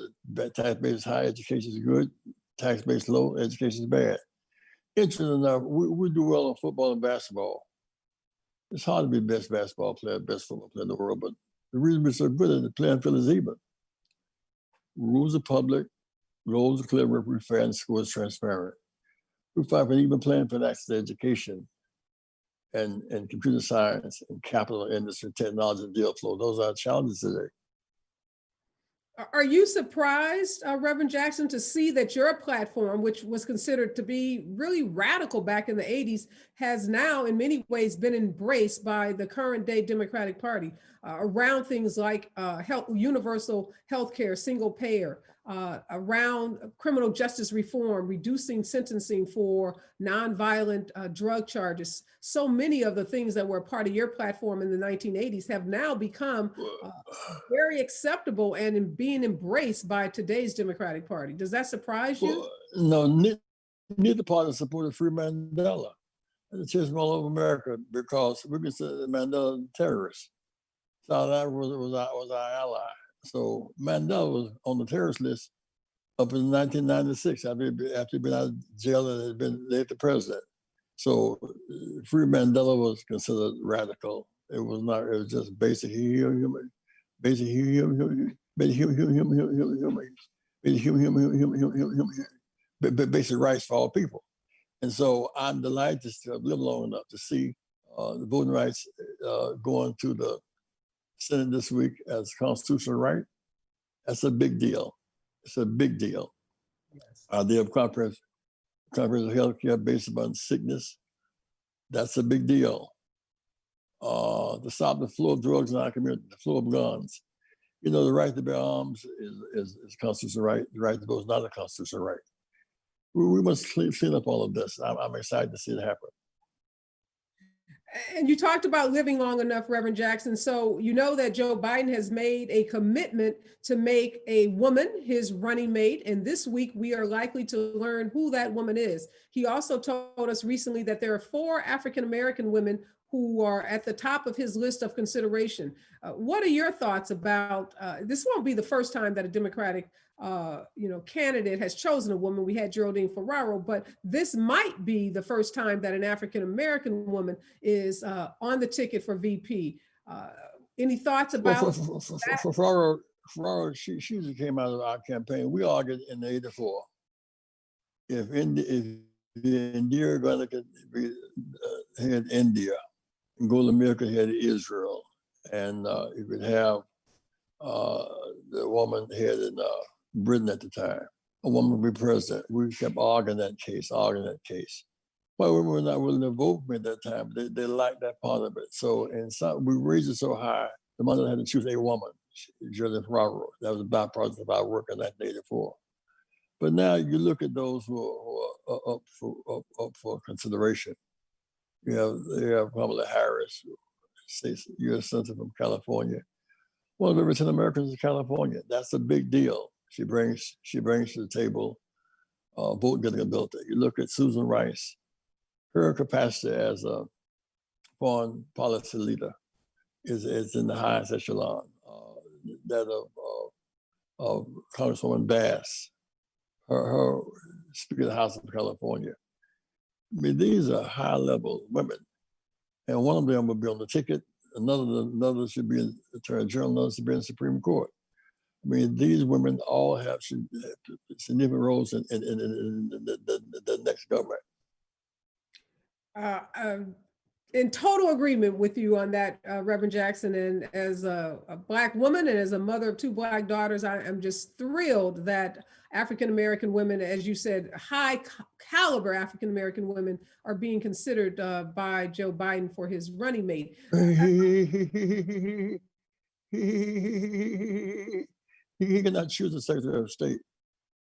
tax-based high, education is good, tax-based low, education is bad. Interesting enough, we do well in football and basketball. It's hard to be best basketball player, best football player in the world, but the reason we're so good at the playing field is even. Rules are public, roles are clear, referee fair, and scores transparent. We fight for even playing field access to education and computer science and capital industry, technology, and deal flow. Those are our challenges today. Are you surprised, Reverend Jackson, to see that your platform, which was considered to be really radical back in the 80s, has now in many ways been embraced by the current day Democratic Party around things like universal health care, single payer, around criminal justice reform, reducing sentencing for nonviolent drug charges? So many of the things that were part of your platform in the 1980s have now become very acceptable and being embraced by today's Democratic Party. Does that surprise you? Well, no, neither party supported free Mandela. And it's all over America because we consider Mandela a terrorist. South Africa was our ally. So Mandela was on the terrorist list up in 1996 after he'd been out of jail and had been elected president. So free Mandela was considered radical. It was not. It was just basic human, basic rights for all people. And so I'm delighted to have lived long enough to see the voting rights going to the Senate this week as a constitutional right. That's a big deal. It's a big deal. Yes. They have comprehensive health care based upon sickness. That's a big deal. To stop the flow of drugs in our community, the flow of guns. You know, the right to bear arms is a constitutional right. The right to vote is not a constitutional right. We must clean up all of this. I'm excited to see it happen. And you talked about living long enough, Reverend Jackson. So you know that Joe Biden has made a commitment to make a woman his running mate. And this week we are likely to learn who that woman is. He also told us recently that there are 4 African-American women who are at the top of his list of consideration. What are your thoughts about, this won't be the first time that a Democratic candidate has chosen a woman. We had Geraldine Ferraro, but this might be the first time that an African-American woman is on the ticket for VP. Any thoughts about Ferraro, she just came out of our campaign. We argued in '84. If India going to head India, and Golda Meir head Israel, and you could have the woman head in Britain at the time, a woman would be president. We kept arguing that case. Well, we were not willing to vote for me at that time. They liked that part of it. So, we raised it so high, the mother had to choose a woman, Geraldine Ferraro. That was a byproduct of our work in 1984. But now you look at those who are up for consideration. You have Kamala Harris, U.S. Senator from California. One of the richest Americans in California. That's a big deal. She brings to the table vote getting ability. You look at Susan Rice, her capacity as a foreign policy leader is in the highest echelon. That of Congresswoman Bass, her Speaker of the House of California. I mean, these are high-level women, and one of them will be on the ticket. Another should be in the Attorney General. Another should be in the Supreme Court. I mean, these women all have significant roles in the next government. In total agreement with you on that, Reverend Jackson. And as a Black woman and as a mother of 2 Black daughters, I am just thrilled that African-American women, as you said, high caliber African-American women are being considered by Joe Biden for his running mate. He cannot choose a Secretary of State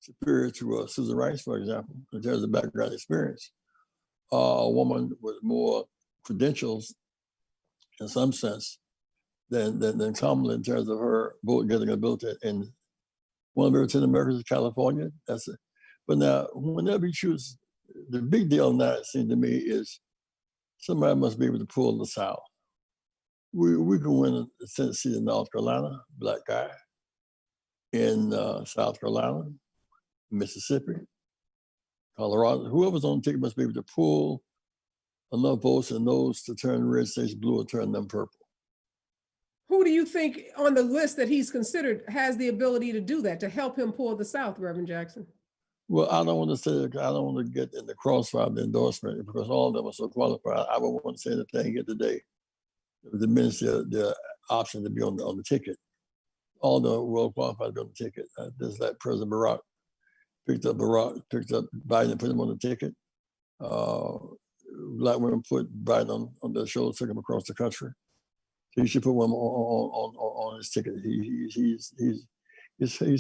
superior to Susan Rice, for example, in terms of background experience. A woman with more credentials, in some sense, than Kamala in terms of her vote getting ability. And one of the 10 Americans in California, that's it. But now, whenever you choose, the big deal now, it seems to me, is somebody must be able to pull the South. We can win a Senate seat in North Carolina, Black guy, in South Carolina, Mississippi, Colorado. Whoever's on the ticket must be able to pull enough votes and those to turn red states blue or turn them purple. Who do you think on the list that he's considered has the ability to do that, to help him pull the South, Reverend Jackson? Well, I don't want to say, I don't want to get in the crossfire of the endorsement because all of them are so qualified. I would want to say anything here today that diminish their option to be on the ticket. All the well qualified to be on the ticket. Just like President Barack picked up Biden and put him on the ticket. Black women put Biden on their shoulders, took him across the country. He should put one on his ticket. He's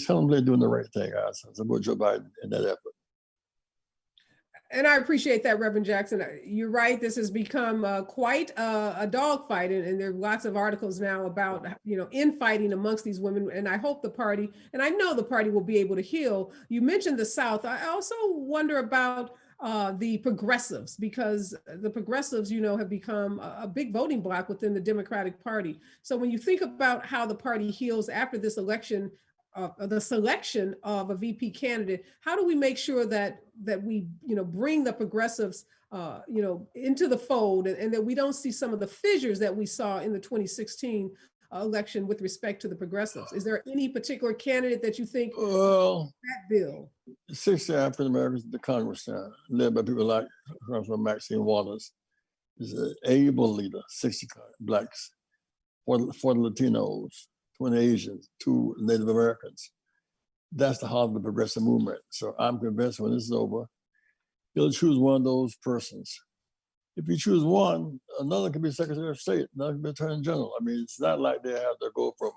humbly doing the right thing. I support Joe Biden in that effort. And I appreciate that, Reverend Jackson. You're right. This has become quite a dogfight, and there are lots of articles now about infighting amongst these women. And I hope the party, and I know the party, will be able to heal. You mentioned the South. I also wonder about the progressives, because the progressives, have become a big voting bloc within the Democratic Party. So when you think about how the party heals after this election, the selection of a VP candidate, how do we make sure that we bring the progressives into the fold, and that we don't see some of the fissures that we saw in the 2016 election with respect to the progressives? Is there any particular candidate that you think that bill? 60 African Americans in the Congress now, led by people like Congressman Maxine Waters, is an able leader. 60 Blacks, 40 Latinos, 20 Asians, 2 Native Americans. That's the heart of the progressive movement. So I'm convinced when this is over, you'll choose one of those persons. If you choose one, another can be Secretary of State, another can be Attorney General. I mean, it's not like they have to go from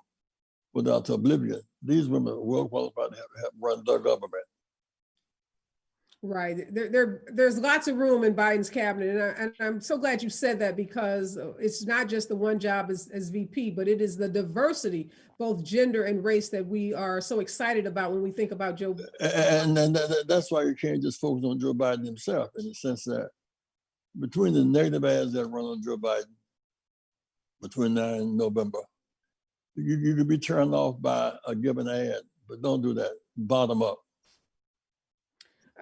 without to oblivion. These women are well qualified to help run their government. Right. There's lots of room in Biden's cabinet. And I'm so glad you said that, because it's not just the one job as VP, but it is the diversity, both gender and race, that we are so excited about when we think about Joe. And that's why you can't just focus on Joe Biden himself, in the sense that between the negative ads that run on Joe Biden between now and November, you could be turned off by a given ad, but don't do that. Bottom up.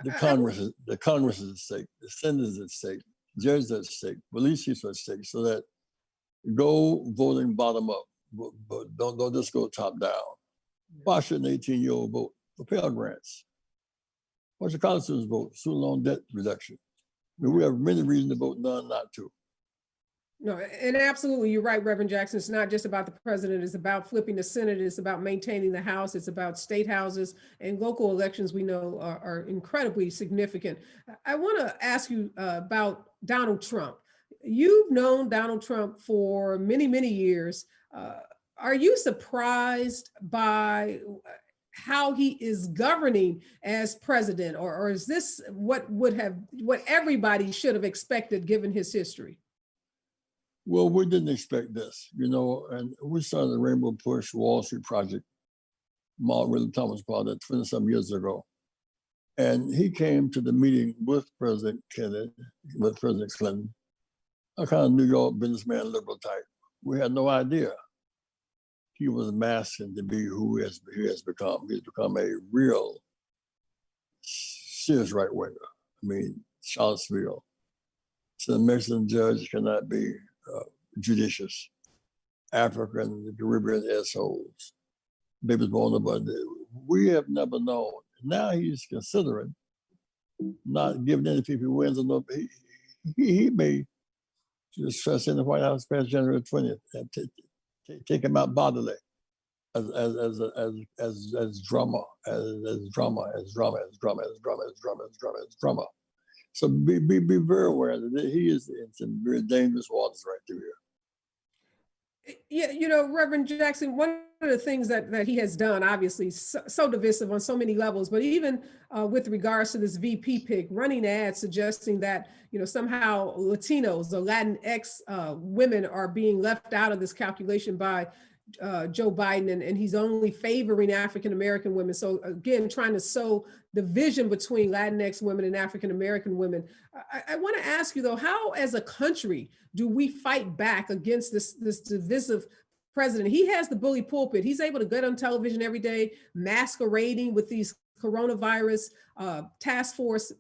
The Congress is at stake, the Senate is at stake, judges at stake, police chiefs are at stake, so that go voting bottom up, but don't just go top down. Why should an 18-year-old vote for Pell Grants? Why should college students vote? Student loan debt reduction. I mean, we have many reasons to vote, none not to. No, and absolutely, you're right, Reverend Jackson. It's not just about the president. It's about flipping the Senate. It's about maintaining the House. It's about state houses, and local elections, we know, are incredibly significant. I want to ask you about Donald Trump. You've known Donald Trump for many, many years. Are you surprised by how he is governing as president, or is this what everybody should have expected given his history? Well, we didn't expect this, and we started the Rainbow Push Wall Street Project, Mark William Thomas part that 20-some years ago. And he came to the meeting with President Kennedy, with President Clinton, a kind of New York businessman, liberal type. We had no idea he was masking to be who he has become. He's become a real serious right winger. I mean, Charlottesville. So the Mexican judge cannot be judicious. African and the Caribbean assholes. Babies born about it. We have never known. Now he's considering not giving any people wins or no. He may just trust in the White House past January 20th and take him out bodily as drama. So be very aware that he is in some very dangerous waters right through here. Yeah, Reverend Jackson, one of the things that he has done, obviously, so divisive on so many levels, but even with regards to this VP pick, running ads suggesting that, somehow Latinos or Latinx women are being left out of this calculation by Joe Biden, and he's only favoring African-American women. So again, trying to sow division between Latinx women and African-American women. I want to ask you, though, how as a country do we fight back against this divisive president? He has the bully pulpit. He's able to get on television every day, masquerading with these coronavirus task force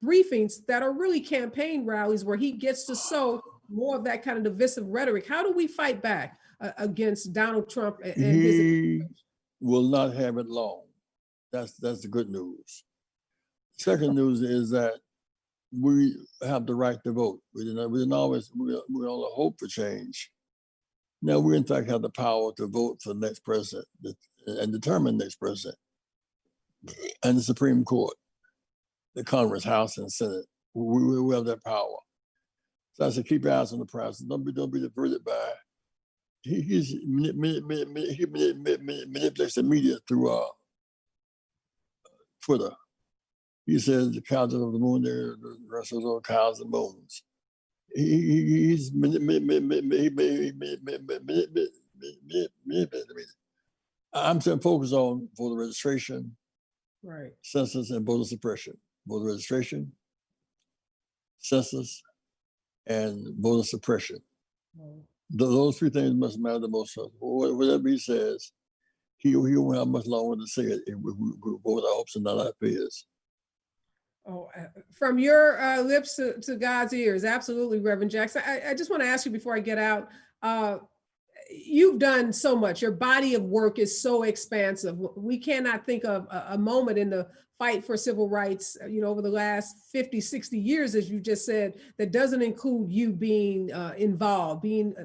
briefings that are really campaign rallies where he gets to sow more of that kind of divisive rhetoric. How do we fight back against Donald Trump and he will not have it long. That's the good news. Second news is that we have the right to vote. We didn't always only hope for change. Now we in fact have the power to vote for the next president and determine the next president. And the Supreme Court, the Congress, House, and Senate, we have that power. So I said, keep your eyes on the process. Don't be diverted by. He manipulates the media through Twitter. He says the cows of the moon, the rest of those cows and moons. He's manipulating. I'm saying focus on voter registration, right, census, and voter suppression. Voter registration, census, and voter suppression. right. Those three things must matter the most. Whatever he says, he won't have much longer to say it. We vote our hopes and not our fears. Oh, from your lips to God's ears, absolutely, Reverend Jackson. I just want to ask you before I get out, you've done so much. Your body of work is so expansive. We cannot think of a moment in the fight for civil rights, over the last 50, 60 years, as you just said, that doesn't include you being involved, being,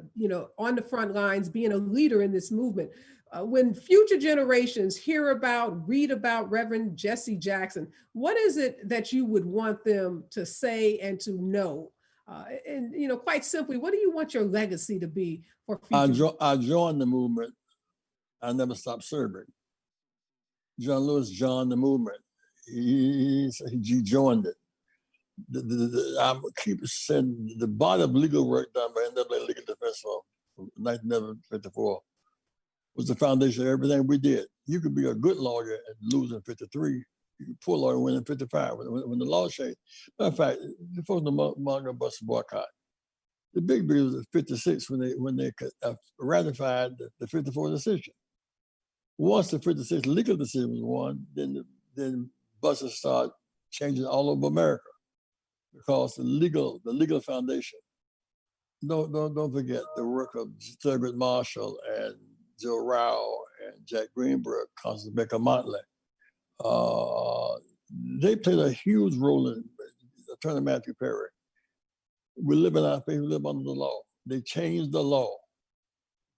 on the front lines, being a leader in this movement. When future generations read about Reverend Jesse Jackson, what is it that you would want them to say and to know? And quite simply, what do you want your legacy to be for future? I joined the movement. I never stopped serving. John Lewis joined the movement. he joined it. I keep saying the body of legal work done by NAA Legal Defense from 1954 was the foundation of everything we did. You could be a good lawyer and lose in 53. You could poor lawyer win in 55 when the law changed. Matter of fact, the folks in the Montgomery bus boycott. The big deal was at 56 when they ratified the 54 decision. Once the 56 legal decision was won, then buses started changing all over America because the legal foundation. Don't forget the work of Thurgood Marshall and Joe Rao and Jack Greenberg, Constance Baker Motley. They played a huge role in Attorney Matthew Perry. We live in our faith, we live under the law. They changed the law.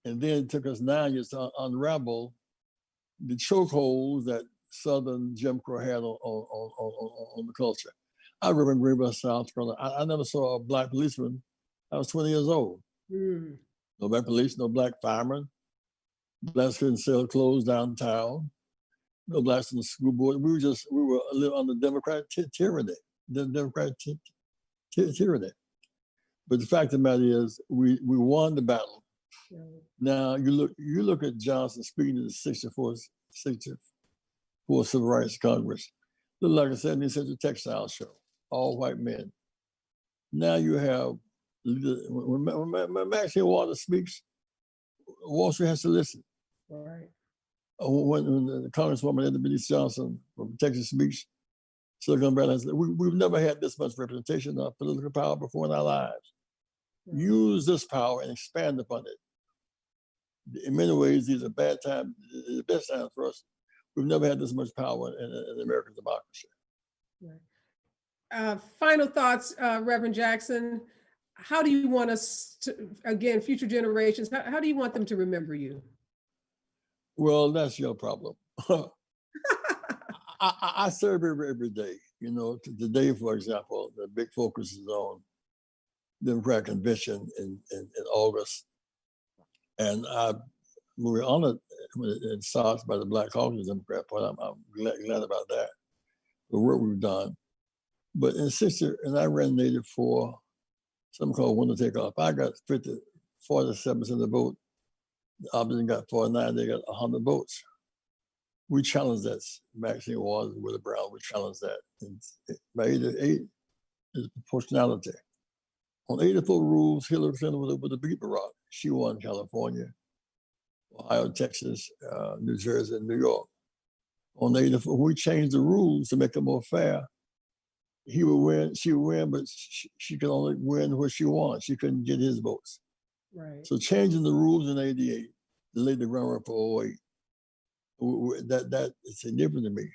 And then it took us 9 years to unravel the chokeholds that Southern Jim Crow had on the culture. I grew up in Greenville, South Carolina. I never saw a Black policeman. I was 20 years old. No Black police, no Black firemen. Blacks couldn't sell clothes downtown. No Blacks in the school board. We were living under Democratic tyranny. Tyranny. But the fact of the matter is, we won the battle. Right. Now you look at Johnson speaking to the 64 Civil Rights Congress. Looked like a 17th century textile show, all white men. Now you have when Maxine Waters speaks, Wall Street has to listen. Right. When the Congresswoman Denise Johnson from Texas speaks, Silicon Valley said, we've never had this much representation of political power before in our lives. Right. Use this power and expand upon it. In many ways, these are bad times, the best times for us. We've never had this much power in American democracy. Right. Final thoughts, Reverend Jackson. How do you want us to, again, future generations, how do you want them to remember you? Well, that's your problem. I serve every day. You know, today, for example, the big focus is on the Democratic Convention in August. And we were honored in South by the Black Caucus Democrat Party. I'm glad about that, the work we've done. But in '60, and I ran native for something called Winner Take Off. I got 47% of the vote. The opposition got 49, they got 100 votes. We challenged that. Maxine Waters and Willie Brown, we challenged that. And by 88 is proportionality. On 84 rules, Hillary Clinton was able to beat Barack. She won California, Ohio, Texas, New Jersey, and New York. On 84, we changed the rules to make it more fair. He would win, she would win, but she could only win what she won. She couldn't get his votes. Right. So changing the rules in 88 laid the groundwork for 08. That is significant to me.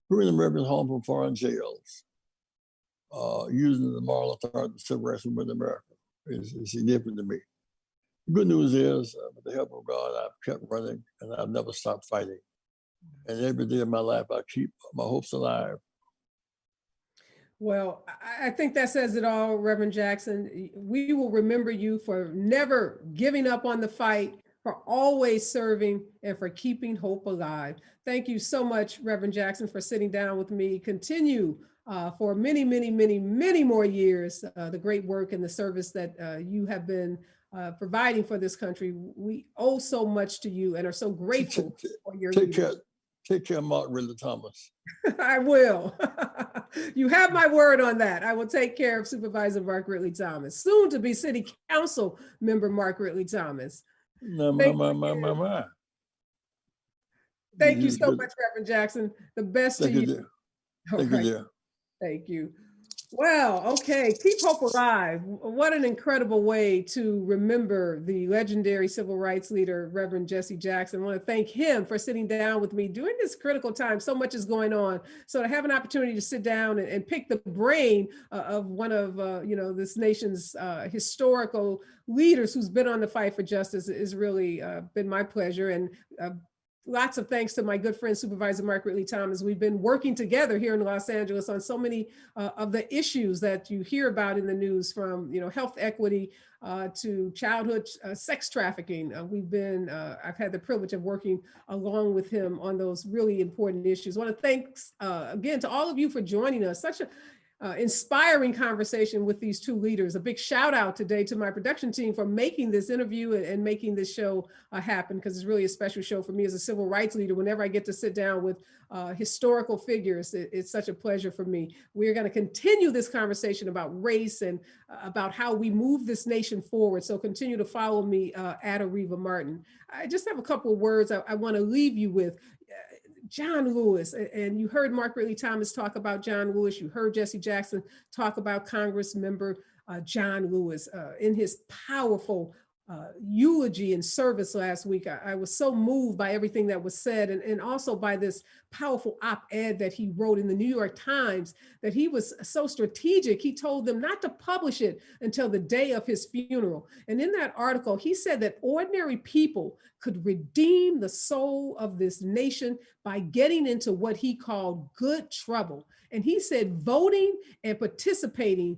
Bringing Americans home from foreign jails, using the moral authority of civil rights movement in America is significant to me. The good news is, with the help of God, I've kept running and I've never stopped fighting. And every day of my life, I keep my hopes alive. Well, I think that says it all, Reverend Jackson. We will remember you for never giving up on the fight, for always serving, and for keeping hope alive. Thank you so much, Reverend Jackson, for sitting down with me. Continue for many, many, many, many more years, the great work and the service that you have been providing for this country. We owe so much to you and are so grateful for your leadership. Take care of Mark Ridley Thomas. I will. You have my word on that. I will take care of Supervisor Mark Ridley Thomas, soon to be City Council member Mark Ridley Thomas. My. Thank you so much, Reverend Jackson. The best to you. Thank you, dear. Thank you. Well, okay, keep hope alive. What an incredible way to remember the legendary civil rights leader, Reverend Jesse Jackson. I want to thank him for sitting down with me during this critical time. So much is going on. So to have an opportunity to sit down and pick the brain of one of this nation's historical leaders who's been on the fight for justice is really been my pleasure. And lots of thanks to my good friend, Supervisor Mark Ridley Thomas. We've been working together here in Los Angeles on so many of the issues that you hear about in the news, from health equity to childhood sex trafficking. I've had the privilege of working along with him on those really important issues. I want to thanks again to all of you for joining us. Such a inspiring conversation with these two leaders. A big shout out today to my production team for making this interview and making this show happen, because it's really a special show for me as a civil rights leader. Whenever I get to sit down with historical figures, it's such a pleasure for me. We're going to continue this conversation about race and about how we move this nation forward. So continue to follow me at Ariva Martin. I just have a couple of words I want to leave you with. John Lewis, and you heard Mark Ridley Thomas talk about John Lewis. You heard Jesse Jackson talk about Congress member John Lewis in his powerful eulogy and service last week. I was so moved by everything that was said, and also by this powerful op-ed that he wrote in the New York Times, that he was so strategic. He told them not to publish it until the day of his funeral. And in that article, he said that ordinary people could redeem the soul of this nation by getting into what he called good trouble. And he said voting and participating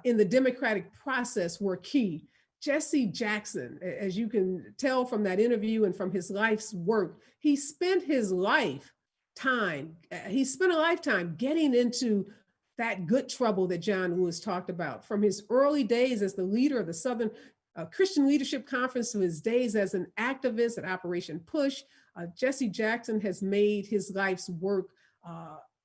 in the democratic process were key. Jesse Jackson, as you can tell from that interview and from his life's work, he spent a lifetime getting into that good trouble that John Lewis talked about. From his early days as the leader of the Southern Christian Leadership Conference to his days as an activist at Operation Push, Jesse Jackson has made his life's work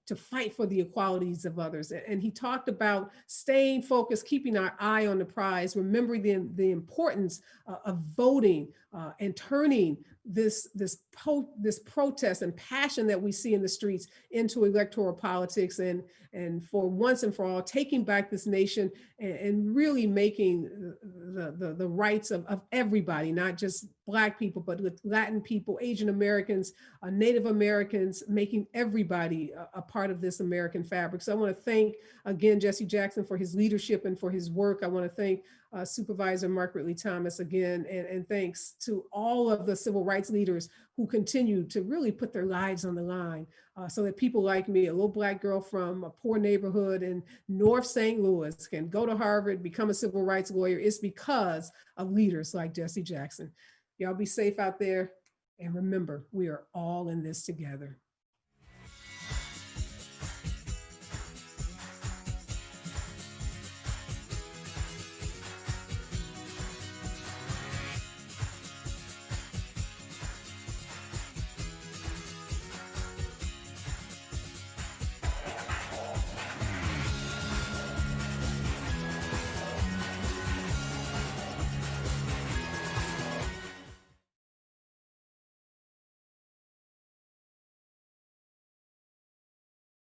to fight for the equalities of others. And he talked about staying focused, keeping our eye on the prize, remembering the importance of voting and turning this protest and passion that we see in the streets into electoral politics, and for once and for all, taking back this nation and really making the rights of everybody, not just Black people, but with Latin people, Asian Americans, Native Americans, making everybody a part of this American fabric. So I want to thank again Jesse Jackson for his leadership and for his work. I want to thank Supervisor Mark Ridley Thomas again, and thanks to all of the civil rights leaders who continue to really put their lives on the line so that people like me, a little Black girl from a poor neighborhood in North St. Louis, can go to Harvard, become a civil rights lawyer. It's because of leaders like Jesse Jackson. Y'all be safe out there. And remember, we are all in this together.